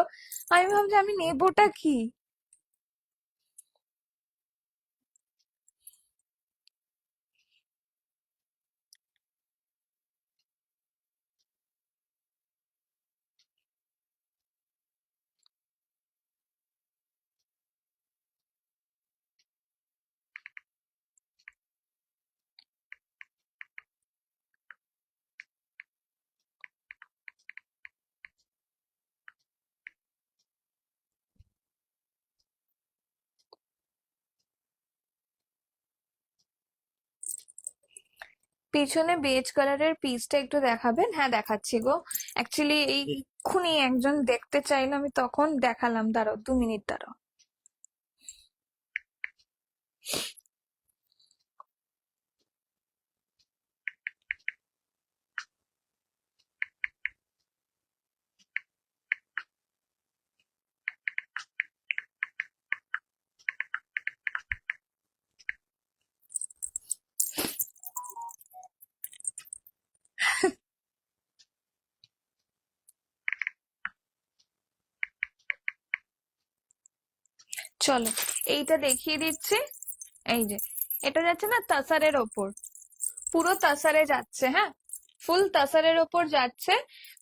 আমি ভাবছি আমি নেবোটা কি। পিছনে বেজ কালারের পিসটা একটু দেখাবেন? হ্যাঁ দেখাচ্ছি গো, অ্যাকচুয়ালি এইক্ষুনি একজন দেখতে চাইলো, আমি তখন দেখালাম, দাঁড়াও 2 মিনিট দাঁড়াও। চলো এইটা দেখিয়ে দিচ্ছি। এই যে এটা যাচ্ছে না তাসারের ওপর, পুরো তাসারে যাচ্ছে, হ্যাঁ, ফুল তাসারের ওপর যাচ্ছে।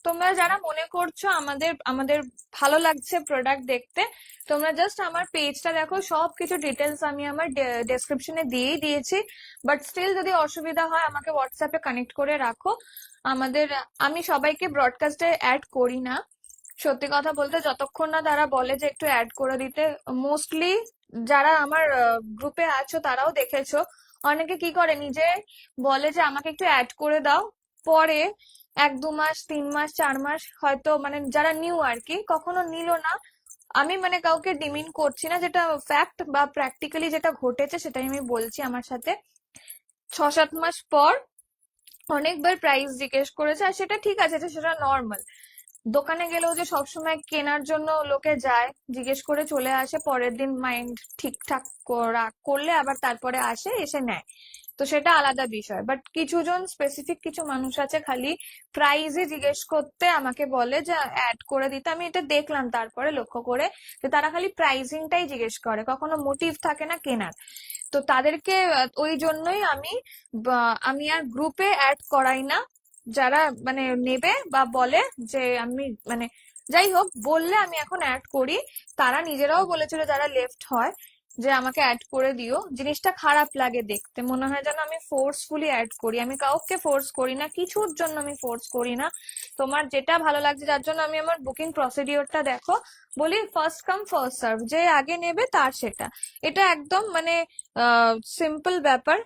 তোমরা যারা মনে করছো আমাদের আমাদের ভালো লাগছে প্রোডাক্ট দেখতে, তোমরা জাস্ট আমার পেজটা দেখো, সবকিছু ডিটেলস আমি আমার ডেসক্রিপশনে দিয়েই দিয়েছি। বাট স্টিল যদি অসুবিধা হয় আমাকে হোয়াটসঅ্যাপে কানেক্ট করে রাখো। আমাদের, আমি সবাইকে ব্রডকাস্টে অ্যাড করি না, সত্যি কথা বলতে, যতক্ষণ না তারা বলে যে একটু অ্যাড করে দিতে। মোস্টলি যারা আমার গ্রুপে আছো তারাও দেখেছো, অনেকে কি করে, নিজে বলে যে আমাকে একটু অ্যাড করে দাও, পরে 1-2 মাস 3 মাস 4 মাস হয়তো, মানে যারা নিউ আর কি, কখনো নিল না। আমি মানে কাউকে ডিমিন করছি না, যেটা ফ্যাক্ট বা প্র্যাকটিক্যালি যেটা ঘটেছে সেটাই আমি বলছি। আমার সাথে 6-7 মাস পর অনেকবার প্রাইস জিজ্ঞেস করেছে, আর সেটা ঠিক আছে, সেটা নর্মাল। দোকানে গেলেও যে সবসময় কেনার জন্য লোকে যায়, জিজ্ঞেস করে চলে আসে, পরের দিন মাইন্ড ঠিকঠাক করলে আবার তারপরে আসে, এসে নেয়। তো সেটা আলাদা বিষয়। বাট কিছুজন স্পেসিফিক কিছু মানুষ আছে, খালি প্রাইজে জিজ্ঞেস করতে আমাকে বলে যে অ্যাড করে দিতে। আমি এটা দেখলাম তারপরে লক্ষ্য করে, যে তারা খালি প্রাইসিংটাই জিজ্ঞেস করে, কখনো মোটিভ থাকে না কেনার। তো তাদেরকে ওই জন্যই আমি আর গ্রুপে অ্যাড করাই না। যারা মানে নেবে বা বলে যে আমি মানে, যাই হোক, বললে আমি এখন অ্যাড করি। তারা নিজেরাও বলেছিল যারা লেফট হয়, যে আমাকে অ্যাড করে দিও। জিনিসটা খারাপ লাগে দেখতে, মনে হয় যেন আমি ফোর্সফুলি অ্যাড করি। আমি কাউকে ফোর্স করি না, কিছুর জন্য আমি ফোর্স করি না। তোমার যেটা ভালো লাগছে, যার জন্য আমি আমার বুকিং প্রসিডিওরটা দেখো, বলি ফার্স্ট কাম ফার্স্ট সার্ভ, যে আগে নেবে তার সেটা। এটা একদম মানে সিম্পল ব্যাপার।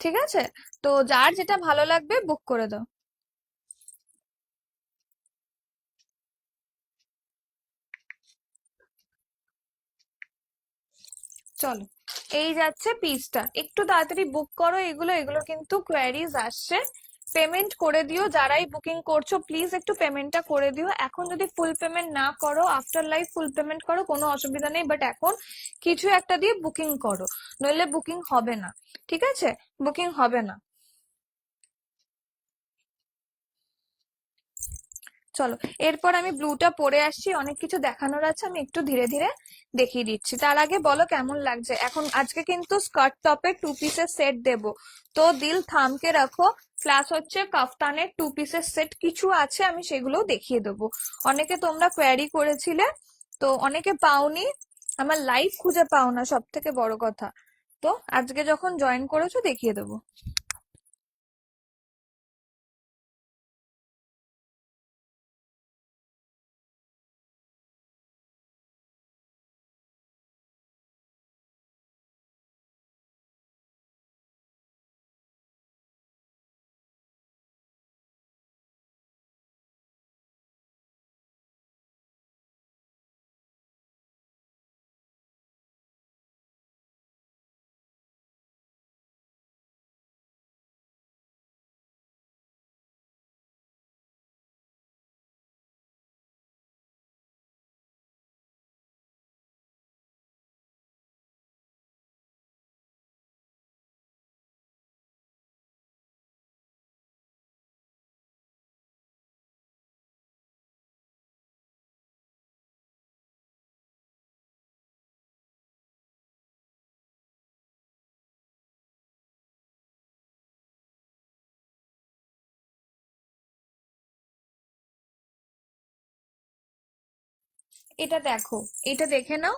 ঠিক আছে, তো যার যেটা ভালো লাগবে বুক করে দাও। চলো, এই যাচ্ছে পিসটা, একটু তাড়াতাড়ি বুক করো। এগুলো এগুলো কিন্তু কোয়ারিজ আসছে। পেমেন্ট করে দিও, যারাই বুকিং করছো প্লিজ একটু পেমেন্টটা করে দিও। এখন যদি ফুল পেমেন্ট না করো, আফটার লাইফ ফুল পেমেন্ট করো, কোনো অসুবিধা নেই, বাট এখন কিছু একটা দিয়ে বুকিং করো, নইলে বুকিং হবে না। ঠিক আছে, বুকিং হবে না। চলো, এরপর আমি ব্লুটা পরে আসছি, অনেক কিছু দেখানোর আছে, আমি একটু ধীরে ধীরে দেখিয়ে দিচ্ছি। তার আগে বলো কেমন লাগছে এখন। আজকে কিন্তু স্কার্ট টপে 2 পিসের সেট দেবো, তো দিল থামকে রাখো। প্লাস হচ্ছে কাফতানের 2 পিসের সেট কিছু আছে, আমি সেগুলো দেখিয়ে দেবো। অনেকে তোমরা কোয়ারি করেছিলে, তো অনেকে পাওনি, আমার লাইভ খুঁজে পাও না, সব থেকে বড় কথা। তো আজকে যখন জয়েন করেছো দেখিয়ে দেবো। এটা দেখো, এটা দেখে নাও।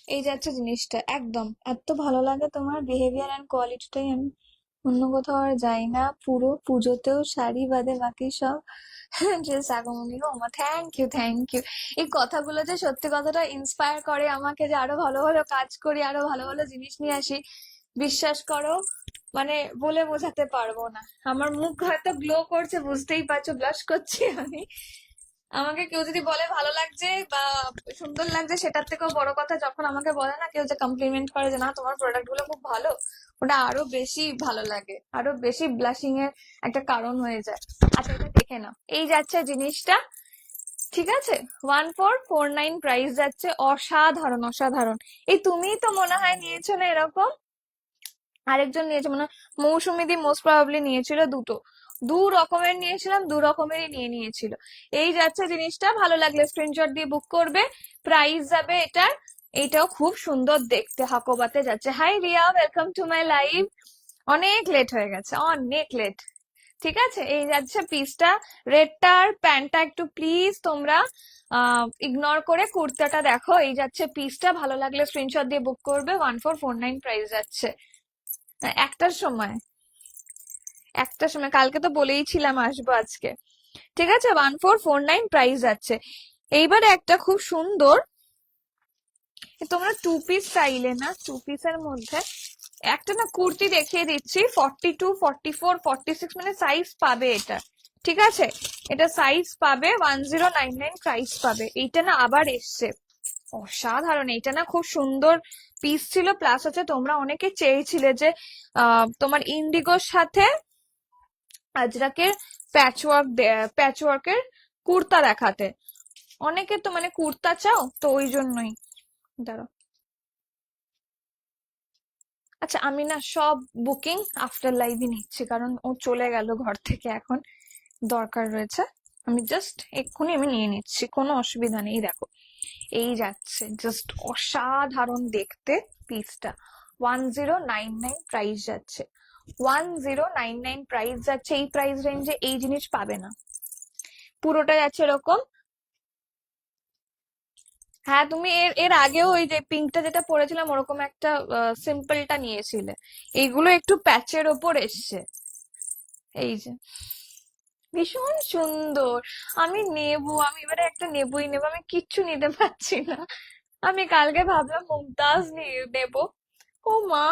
এই যাচ্ছে জিনিসটা, একদম এত ভালো লাগে তোমার বিহেভিয়ার অ্যান্ড কোয়ালিটিটাই, আমি অন্য কোথাও আর যাই না। পুরো পুজোতেও শাড়ি বাদে বাকি সব ড্রেস। আগমনী গো মা, থ্যাংক ইউ থ্যাংক ইউ। এই কথাগুলো যে সত্যি কথাটা ইন্সপায়ার করে আমাকে, যে আরো ভালো ভালো কাজ করি, আরো ভালো ভালো জিনিস নিয়ে আসি। বিশ্বাস করো, মানে বলে বোঝাতে পারবো না। আমার মুখ হয়তো গ্লো করছে, বুঝতেই পারছো, ব্লাশ করছি আমি। আমাকে কেউ যদি বলে ভালো লাগছে বা সুন্দর লাগছে, সেটার থেকেও বড় কথা যখন আমাকে বলে না কেউ, যে কমপ্লিমেন্ট করে যে না তোমার প্রোডাক্ট গুলো খুব ভালো, ওটা আরো বেশি ভালো লাগে, আরো বেশি ব্লাশিং এর একটা কারণ হয়ে যায়। আচ্ছা, এটা দেখে নাও, এই যাচ্ছে জিনিসটা। ঠিক আছে, 1449 প্রাইস যাচ্ছে, অসাধারণ অসাধারণ। এই তুমিই তো মনে হয় নিয়েছো না এরকম, আরেকজন নিয়েছে মনে হয়, মৌসুমী দি মোস্ট প্রবাবলি নিয়েছিল দুটো। দু রকমের নিয়েছিলাম, দু রকমেরই নিয়ে নিয়েছিল। এই যাচ্ছে জিনিসটা, ভালো লাগলে স্ক্রিনশট দিয়ে বুক করবে। প্রাইস যাবে এটার, এইটাও খুব সুন্দর দেখতে, হাকোবাতে যাচ্ছে। Hi Riya, welcome to my live. অনেক লেট হয়ে গেছে, অনেক লেট। ঠিক আছে, এই যাচ্ছে পিসটা। রেডটার প্যান্টটা একটু প্লিজ তোমরা ইগনোর করে কুর্তাটা দেখো। এই যাচ্ছে পিসটা, ভালো লাগলে স্ক্রিনশট দিয়ে বুক করবে। 1449 প্রাইস যাচ্ছে। একটার সময়, একটার সময়, কালকে তো বলেই ছিলাম আসবো আজকে। ঠিক আছে, 1449 প্রাইস যাচ্ছে। এইবারে একটা খুব সুন্দর, তোমরা টু পিস চাইলে না, টু পিসের মধ্যে একটা না কুর্তি দেখিয়ে দিচ্ছি, 42, 44, 46 মানে সাইজ পাবে এটা। ঠিক আছে, এটা সাইজ পাবে, 1099 প্রাইস পাবে। এইটা না আবার এসছে, অসাধারণ। এইটা না খুব সুন্দর পিস ছিল, প্লাস হচ্ছে তোমরা অনেকে চেয়েছিলে যে তোমার ইন্ডিগোর সাথে আজরাকের প্যাচওয়ার্কের কুর্তা দেখাতে। অনেকে তো মানে কুর্তা চাও, তো ওই জন্যই। দাঁড়াও, আচ্ছা আমি না সব বুকিং আফটার লাইভই নিচ্ছি, কারণ ও চলে গেল ঘর থেকে, এখন দরকার রয়েছে। আমি জাস্ট এক্ষুনি আমি নিয়ে নিচ্ছি, কোনো অসুবিধা নেই। দেখো এই যাচ্ছে, জাস্ট অসাধারণ দেখতে পিসটা। 1099 প্রাইস যাচ্ছে, 1099 প্রাইস যাচ্ছে। এই প্রাইস রেঞ্জে এই জিনিস পাবে না। পুরোটা যাচ্ছে এরকম। হ্যাঁ, তুমি এর এর আগেও ওই যে পিঙ্কটা যেটা পরেছিলাম ওরকম একটা সিম্পলটা নিয়েছিলে। এইগুলো একটু প্যাচের ওপর এসছে। এই যে ভীষণ সুন্দর। আমি নেবো, আমি এবারে একটা নেবই নেবো, আমি কিচ্ছু নিতে পারছি না। আমি কালকে ভাবলাম মুমতাজ নিয়ে নেবো, ও মা,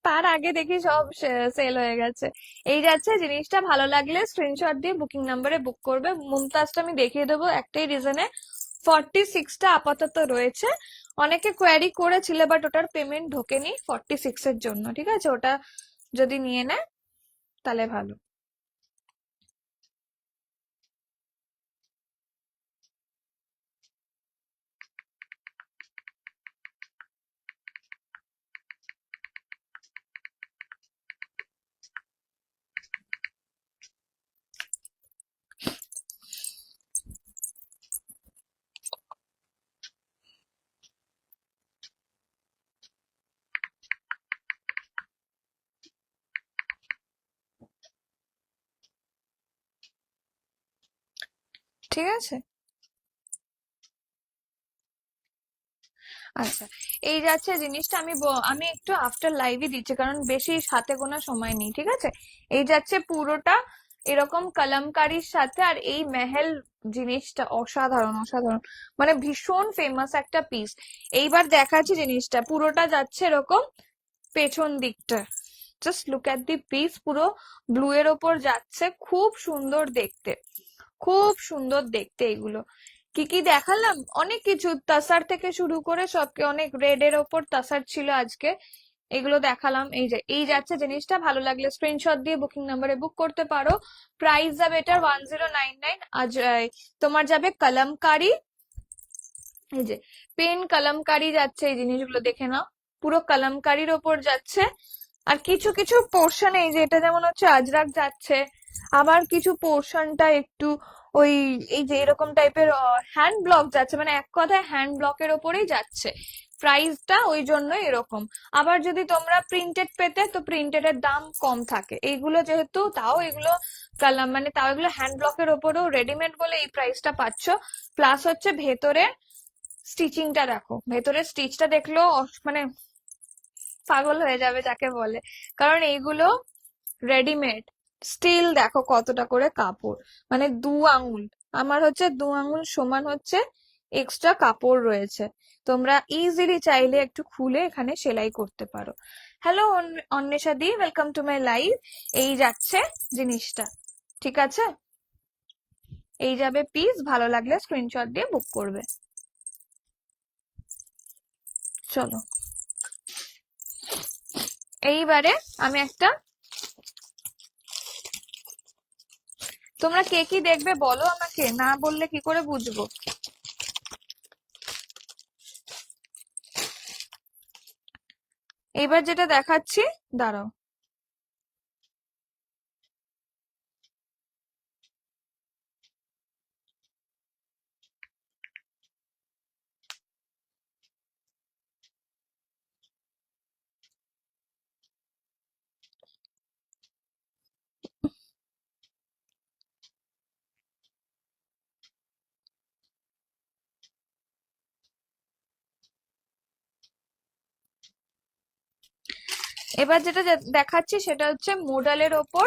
তার আগে দেখি সব সেল হয়ে গেছে। এই যাচ্ছে, জিনিসটা ভালো লাগলে স্ক্রিনশট দিয়ে বুকিং নাম্বারে বুক করবে। মুমতাজটা আমি দেখিয়ে দেবো একটাই রিজনে, 46টা আপাতত রয়েছে। অনেকে কোয়ারি করেছিল, বাট ওটার পেমেন্ট ঢোকেনি 46 এর জন্য। ঠিক আছে, ওটা যদি নিয়ে নেয় তাহলে ভালো। ঠিক আছে, আচ্ছা এই যাচ্ছে জিনিসটা। আমি একটু আফটার লাইভই দিচ্ছি, কারণ বেশি হাতে গোনা সময় নেই। ঠিক আছে, এই যাচ্ছে পুরোটা এরকম কলমকারির সাথে, আর এই মেহেল জিনিসটা অসাধারণ অসাধারণ, মানে ভীষণ ফেমাস একটা পিস। এইবার দেখাচ্ছি জিনিসটা, পুরোটা যাচ্ছে এরকম পেছন দিকটা। Just look at the piece, পুরো ব্লু এর ওপর যাচ্ছে, খুব সুন্দর দেখতে, খুব সুন্দর দেখতে। এগুলো কি কি দেখালাম, অনেক কিছু, তাসার থেকে শুরু করে সবকে, অনেক রেড এর ওপর তাসার ছিল আজকে, এগুলো দেখালাম। এই যে এই যাচ্ছে জিনিসটা, ভালো লাগলে স্ক্রিনশট দিয়ে বুকিং নাম্বারে বুক করতে পারো। প্রাইস যাবে এটার 1099। আজ তোমার যাবে কলমকারি, এই যে পেন কলমকারি যাচ্ছে, এই জিনিসগুলো দেখে নাও, পুরো কলমকারির ওপর যাচ্ছে। আর কিছু কিছু পোর্শন, এই যে এটা যেমন হচ্ছে আজরাক যাচ্ছে, আবার কিছু পোর্শনটা একটু ওই, এই যে এরকম টাইপের হ্যান্ড ব্লক যাচ্ছে, মানে এক কথায় হ্যান্ড ব্লকের ওপরেই যাচ্ছে। প্রাইসটা ওই জন্য এরকম। আবার যদি তোমরা প্রিন্টেড পেতে, তো প্রিন্টেড এর দাম কম থাকে। এইগুলো যেহেতু তাও এগুলো কালাম, মানে তাও এগুলো হ্যান্ড ব্লকের ওপরেও রেডিমেড বলে এই প্রাইসটা পাচ্ছ। প্লাস হচ্ছে ভেতরে স্টিচিংটা দেখো, ভেতরের স্টিচটা দেখলেও মানে পাগল হয়ে যাবে যাকে বলে, কারণ এইগুলো রেডিমেড। স্টিল দেখো কতটা করে কাপড়, মানে 2 আঙ্গুল, আমার হচ্ছে 2 আঙ্গুল সমান হচ্ছে এক্সট্রা কাপড় রয়েছে। তোমরা ইজিলি চাইলে একটু খুলে এখানে সেলাই করতে পারো। Hello Anwesha the, welcome to my live. এই যাচ্ছে জিনিসটা। ঠিক আছে, এই যাবে পিস, ভালো লাগলে স্ক্রিনশট দিয়ে বুক করবে। চলো, এইবারে আমি একটা, তোমরা কে কি দেখবে বলো আমাকে, না বললে কি করে বুঝবো। এইবার যেটা দেখাচ্ছি, দাঁড়াও, এবার যেটা দেখাচ্ছি সেটা হচ্ছে মোডালের ওপর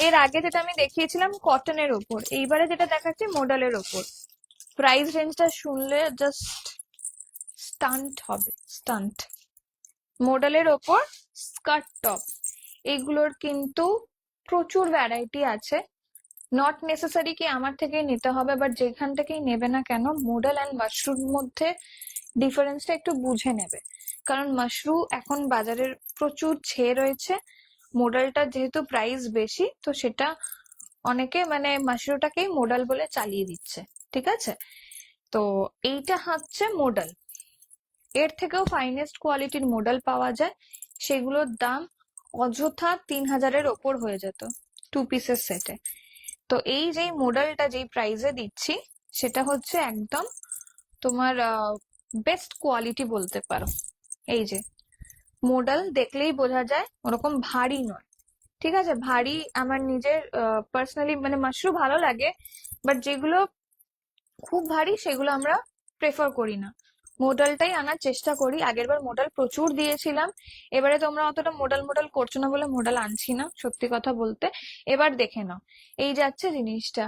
এর আগে যেটা আমি দেখিয়েছিলাম কটনের ওপর, এইবারে যেটা দেখাচ্ছি মডেলের ওপর। প্রাইস রেঞ্জটা শুনলে জাস্ট স্টান্ট হবে, স্টান্ট। মডেলের ওপর স্কার্ট টপ, এগুলোর কিন্তু প্রচুর ভ্যারাইটি আছে। নট নেসেসারি কি আমার থেকেই নিতে হবে, বাট যেখান থেকেই নেবে না কেন মডেল অ্যান্ড মাশরুর মধ্যে ডিফারেন্সটা একটু বুঝে নেবে। কারণ মাশরু এখন বাজারের প্রচুর ছেয়ে রয়েছে, মডেলটা যেহেতু প্রাইস বেশি তো সেটা অনেকে মানে মাশরুটাকেই মডেল বলে চালিয়ে দিচ্ছে, ঠিক আছে? তো এইটা হচ্ছে মডেল। এর থেকেও ফাইনেস্ট কোয়ালিটির মডেল পাওয়া যায়, সেগুলোর দাম অযথা 3,000-এর ওপর হয়ে যেত 2 পিসের সেটে। তো এই যেই মডেলটা যেই প্রাইসে দিচ্ছি সেটা হচ্ছে একদম তোমার বেস্ট কোয়ালিটি বলতে পারো। এই যে মডেল দেখলেই বোঝা যায় ওরকম ভারী নয়, ঠিক আছে? ভারী আমার নিজের পার্সোনালি মানে মাশরু ভালো লাগে, বাট যেগুলো খুব ভারী সেগুলো আমরা প্রেফার করি না, মডেলটাই আনার চেষ্টা করি। আগেরবার মডেল প্রচুর দিয়েছিলাম, এবারে তোমরা অতটা মডেল মডেল করছো না বলে মডেল আনছি না, সত্যি কথা বলতে। এবার দেখে নাও, এই যাচ্ছে জিনিসটা।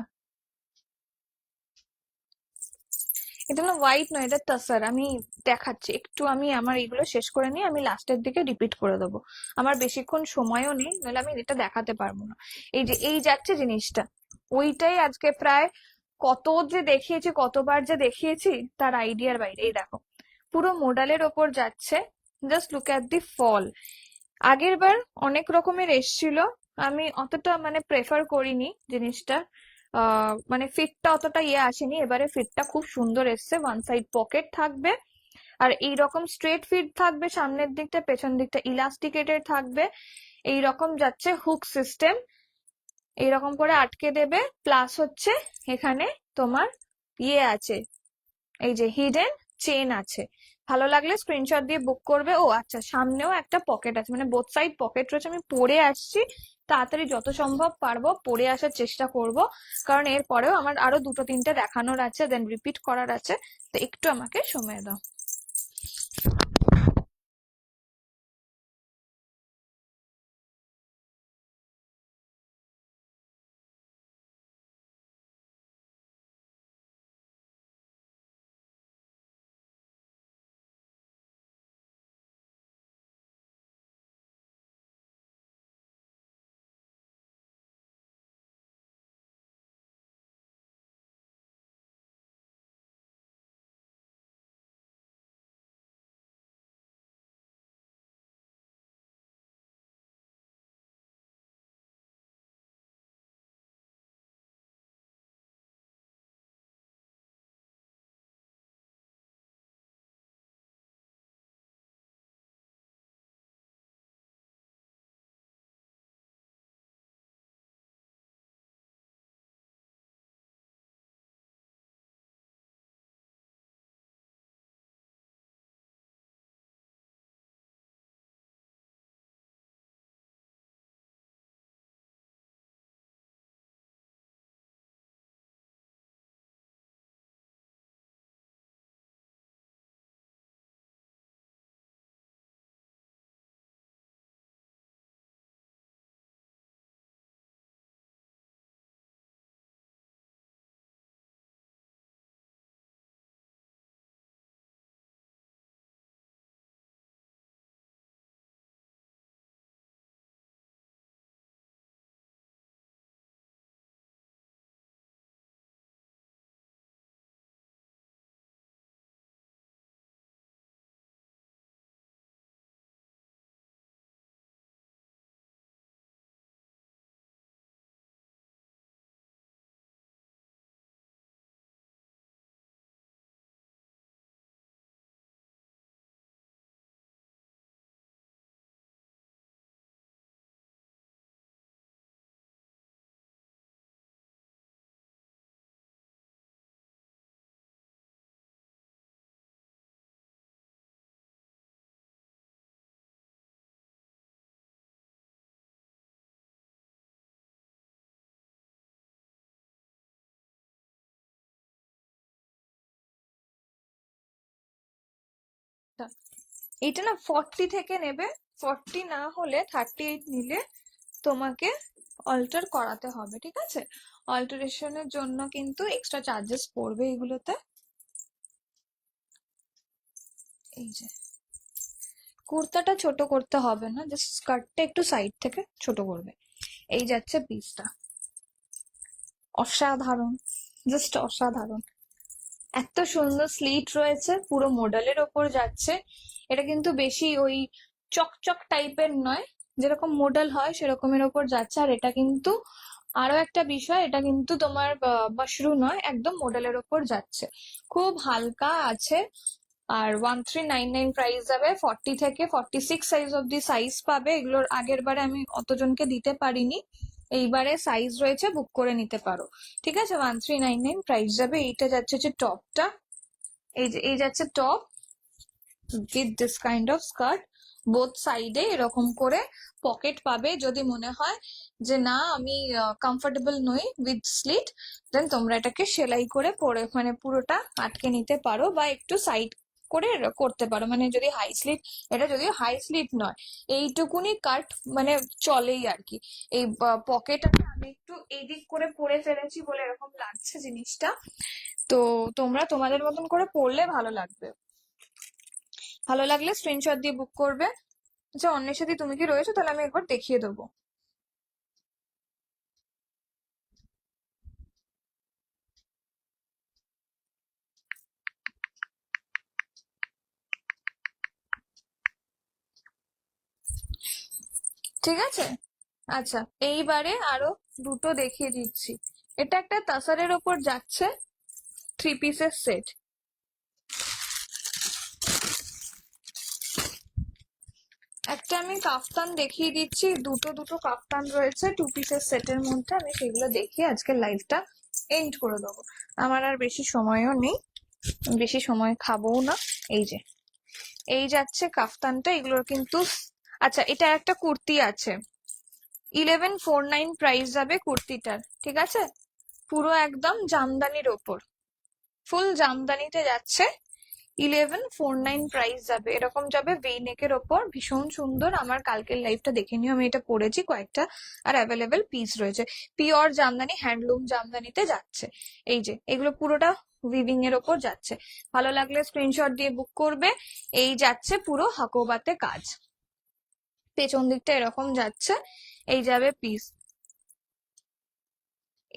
এটা না হোয়াইট নয়, এটা তাসার। আমি দেখাচ্ছি একটু, আমি আমার এইগুলো শেষ করে নিয়ে আমি লাস্টের দিকে রিপিট করে দেবো। আমার বেশিক্ষণ সময়ও নেই, নাহলে আমি এটা দেখাতে পারবো না। এই যে এই যাচ্ছে জিনিসটা, ওইটাই আজকে প্রায় কত যে দেখিয়েছি, কতবার যে দেখিয়েছি তার আইডিয়ার বাইরে। এই দেখো পুরো মডেলের ওপর যাচ্ছে, জাস্ট লুক অ্যাট দি ফল। আগের বার অনেক রকমের এসছিল, আমি অতটা মানে প্রেফার করিনি জিনিসটা, মানে ফিটটা অতটা আসেনি। এবারে ফিটটা খুব সুন্দর এসছে, ওয়ান সাইড পকেট থাকবে, আর এইরকম স্ট্রেট ফিট থাকবে সামনের দিকটা, পেছন দিকটা ইলাস্টিকেটেড থাকবে। এইরকম যাচ্ছে হুক সিস্টেম, এইরকম করে আটকে দেবে। প্লাস হচ্ছে এখানে তোমার আছে, এই যে হিডেন চেন আছে। ভালো লাগলে স্ক্রিনশট দিয়ে বুক করবে। ও আচ্ছা, সামনেও একটা পকেট আছে, মানে বোথ সাইড পকেট রয়েছে। আমি পরে আসছি, তাড়াতাড়ি যত সম্ভব পারবো পরে আসার চেষ্টা করব, কারণ এর পরেও আমার আরো দুটো তিনটে দেখানোর আছে, দেন রিপিট করার আছে। তো একটু আমাকে সময় দাও। এটা না 40 থেকে নেবে, 40 না হলে 38 নিলে তোমাকে অল্টার করাতে হবে, ঠিক আছে? অল্টারেশনের জন্য কিন্তু এক্সট্রা চার্জেস পড়বে এগুলোতে। এই যে কুর্তাটা ছোট করতে হবে না, জাস্ট স্কার্টটা একটু সাইড থেকে ছোট করবে। এই যাচ্ছে পিসটা, অসাধারণ, জাস্ট অসাধারণ। এত সুন্দর স্লিট রয়েছে, পুরো মডেলের ওপর যাচ্ছে। এটা কিন্তু বেশি ওই চকচক টাইপের নয়, যেরকম মডেল হয় সেরকমের ওপর যাচ্ছে। আর এটা কিন্তু আরো একটা বিষয়, এটা কিন্তু তোমার মাশরু নয়, একদম মডেলের ওপর যাচ্ছে, খুব হালকা আছে। আর 1399 প্রাইস যাবে। 40 থেকে 46 সাইজ অব্দি সাইজ পাবে। এগুলোর আগের বারে আমি অতজনকে দিতে পারিনি, এইবারে সাইজ রয়েছে, বুক করে নিতে পারো, ঠিক আছে? 1399 প্রাইস যাবে। এইটা যাচ্ছে যে টপটা, এই যাচ্ছে top with this kind of skirt. Both সাইডে এরকম করে পকেট পাবে। যদি মনে হয় যে না আমি কমফোর্টেবল নই উইথ স্লিট, দেন তোমরা এটাকে সেলাই করে পরে মানে পুরোটা আটকে নিতে পারো, বা একটু সাইড করে করতে পারো। মানে যদি হাই স্লিট, এটা যদিও হাই স্লিট নয়, এইটুকুনি কাট মানে চলেই আর কি। এই পকেট আমি একটু এদিক করে পরে ফেলেছি বলে এরকম লাগছে জিনিসটা। তো তোমরা তোমাদের মতন করে পরলে ভালো লাগবে। ভালো লাগলে স্ক্রিনশট দিয়ে বুক করবে। আচ্ছা অন্বেষাদি, তুমি কি রয়েছো? তাহলে আমি একবার দেখিয়ে দেবো। ঠিক আছে, আচ্ছা এইবারে আরো দুটো দেখিয়ে দিচ্ছি। এটা একটা তাসারের ওপর যাচ্ছে, 3 পিসের সেট। একটা আমি কাফতান দেখিয়ে দিচ্ছি, দুটো দুটো কাফতান রয়েছে 2 পিসের সেটের মধ্যে। আমি সেগুলো দেখিয়ে আজকে লাইভটা এন্ড করে দেবো। আমার আর বেশি সময়ও নেই, বেশি সময় খাবো না। এই যে এই যাচ্ছে কাফতানটা, এগুলোর কিন্তু আচ্ছা এটা একটা কুর্তি আছে, 1149 প্রাইস যাবে কুর্তিটার, ঠিক আছে? পুরো একদম জামদানির ওপর, ফুল জামদানিতে যাচ্ছে। 1149 প্রাইস যাবে, এরকম যাবে ভি নেকের ওপর, ভীষণ সুন্দর। আমার কালকের লাইভটা দেখে নিও, আমি এটা পরেছি কয়েকটা। আর অ্যাভেলেবেল পিস রয়েছে, পিওর জামদানি, হ্যান্ডলুম জামদানিতে যাচ্ছে। এই যে এগুলো পুরোটা উইভিং এর ওপর যাচ্ছে। ভালো লাগলে স্ক্রিনশট দিয়ে বুক করবে। এই যাচ্ছে পুরো হাকোবাতে কাজ, পেছন দিকটা এরকম যাচ্ছে। এই যাবে পিস।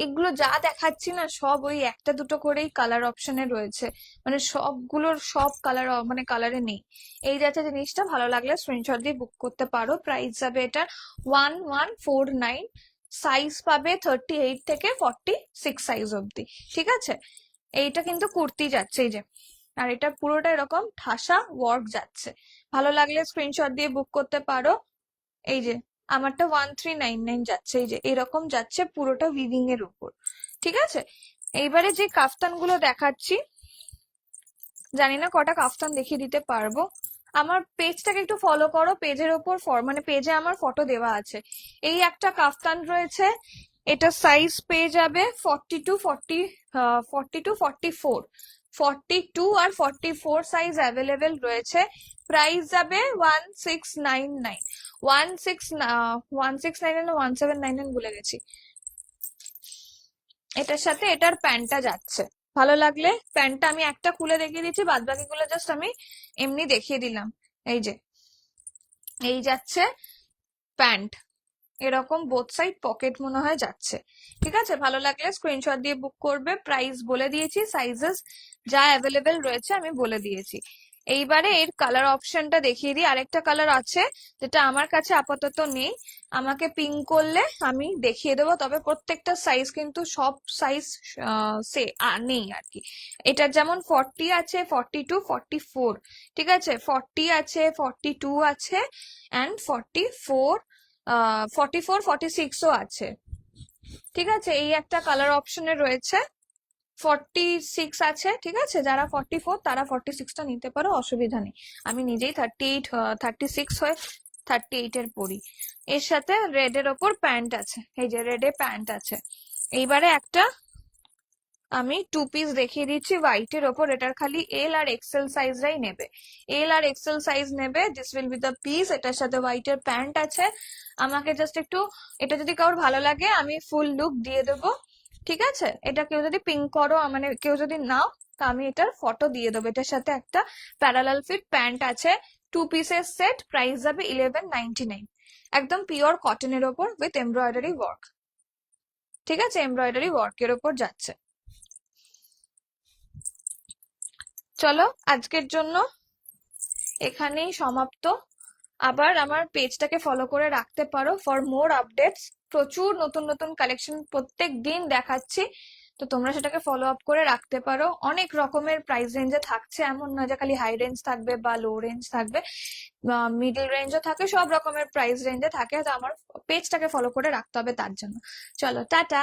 এগুলো যা দেখাচ্ছি না সব ওই একটা দুটো করেই কালার অপশনে রয়েছে, মানে সবগুলোর সব কালার মানে কালারে নেই। এই যাচ্ছে জিনিসটা, ভালো লাগলে স্ক্রিনশট দিয়ে বুক করতে পারো। প্রাইস যাবে এটা 1149, সাইজ পাবে 38 থেকে 46 সাইজ অব্দি, ঠিক আছে? এইটা কিন্তু কুর্তি যাচ্ছে, এই যে। আর এটা পুরোটা এরকম ঠাসা ওয়ার্ক যাচ্ছে। ভালো লাগলে স্ক্রিনশট দিয়ে বুক করতে পারো। এই যে আমারটা 1399 যাচ্ছে, এই যে এরকম যাচ্ছে পুরোটা উইভিং এর উপর, ঠিক আছে? এইবারে যে কাফতান গুলো দেখাচ্ছি, জানি না কটা কাফতান দেখিয়ে দিতে পারবো। আমার পেজটাকে একটু ফলো করো, পেজের ওপর মানে পেজে আমার ফটো দেওয়া আছে। এই একটা কাফতান রয়েছে, এটা সাইজ পেয়ে যাবে 42 44, 42 আর 44 সাইজ অ্যাভেলেবেল রয়েছে। প্রাইস যাবে 1699, 1699 না 1799 ভুলে গেছি। এটার সাথে এটার প্যান্টটা যাচ্ছে। ভালো লাগলে প্যান্টটা আমি একটা খুলে দেখিয়ে দিচ্ছি, বাদ বাকিগুলো জাস্ট আমি এমনি দেখিয়ে দিলাম। এই যে এই যাচ্ছে প্যান্ট, এরকম বোথ সাইড পকেট মনে হয় যাচ্ছে, ঠিক আছে? ভালো লাগলে স্ক্রিনশট দিয়ে বুক করবে। প্রাইস বলে দিয়েছি, সাইজেস যা অ্যাভেলেবেল রয়েছে আমি বলে দিয়েছি। এইবারে এর কালার অপশনটা দেখিয়ে দিই। আরেকটা কালার আছে যেটা আমার কাছে আপাতত নেই, আমাকে পিং করলে আমি দেখিয়ে দেবো। তবে প্রত্যেকটা সাইজ কিন্তু সব সাইজ সে নেই আর কি। এটার যেমন 40 আছে, 42, 44, ঠিক আছে? 40 আছে, 42 আছে, অ্যান্ড 44, 44, 46ও আছে, ঠিক আছে? এই একটা কালার অপশনে রয়েছে। 46 আছে, ঠিক আছে? যারা 44 তারা 46টা নিতে পারো, অসুবিধা নেই। আমি নিজেই 38, 36 হয়ে 38 এর পরি। এর সাথে রেড এর ওপর প্যান্ট আছে, এই যে রেডে প্যান্ট আছে। এইবারে একটা আমি 2 পিস দেখিয়ে দিচ্ছি হোয়াইটের ওপর, এটার খালি এল আর এক্সেল সাইজরাই নেবে, এল আর এক্সেল সাইজ নেবে। This will be the piece, এটার সাথে হোয়াইটের প্যান্ট আছে। আমাকে জাস্ট একটু, এটা যদি কারোর ভালো লাগে আমি ফুল লুক দিয়ে দেবো, ঠিক আছে? এটা কেউ যদি পিঙ্ক করো, মানে কেউ যদি নাও, তা আমি এটার ফটো দিয়ে দেবো। এটার সাথে একটা প্যারালাল ফিট প্যান্ট আছে, 2 পিসের সেট, প্রাইস যাবে 1199। একদম পিওর কটনের ওপর উইথ এমব্রয়ডারি ওয়ার্ক, ঠিক আছে? এমব্রয়ডারি ওয়ার্কের ওপর যাচ্ছে। চলো আজকের জন্য এখানেই সমাপ্ত। আবার আমার পেজটাকে ফলো করে রাখতে পারো ফর মোর আপডেটস। প্রচুর নতুন নতুন কালেকশন প্রত্যেক দিন দেখাচ্ছি, তো তোমরা সেটাকে ফলো আপ করে রাখতে পারো। অনেক রকমের প্রাইস রেঞ্জে থাকছে, এমন নয় যে খালি হাই রেঞ্জ থাকবে বা লো রেঞ্জ থাকবে, মিডল রেঞ্জও থাকে, সব রকমের প্রাইস রেঞ্জে থাকে। তো আমার পেজটাকে ফলো করে রাখতে হবে তার জন্য। চলো টাটা।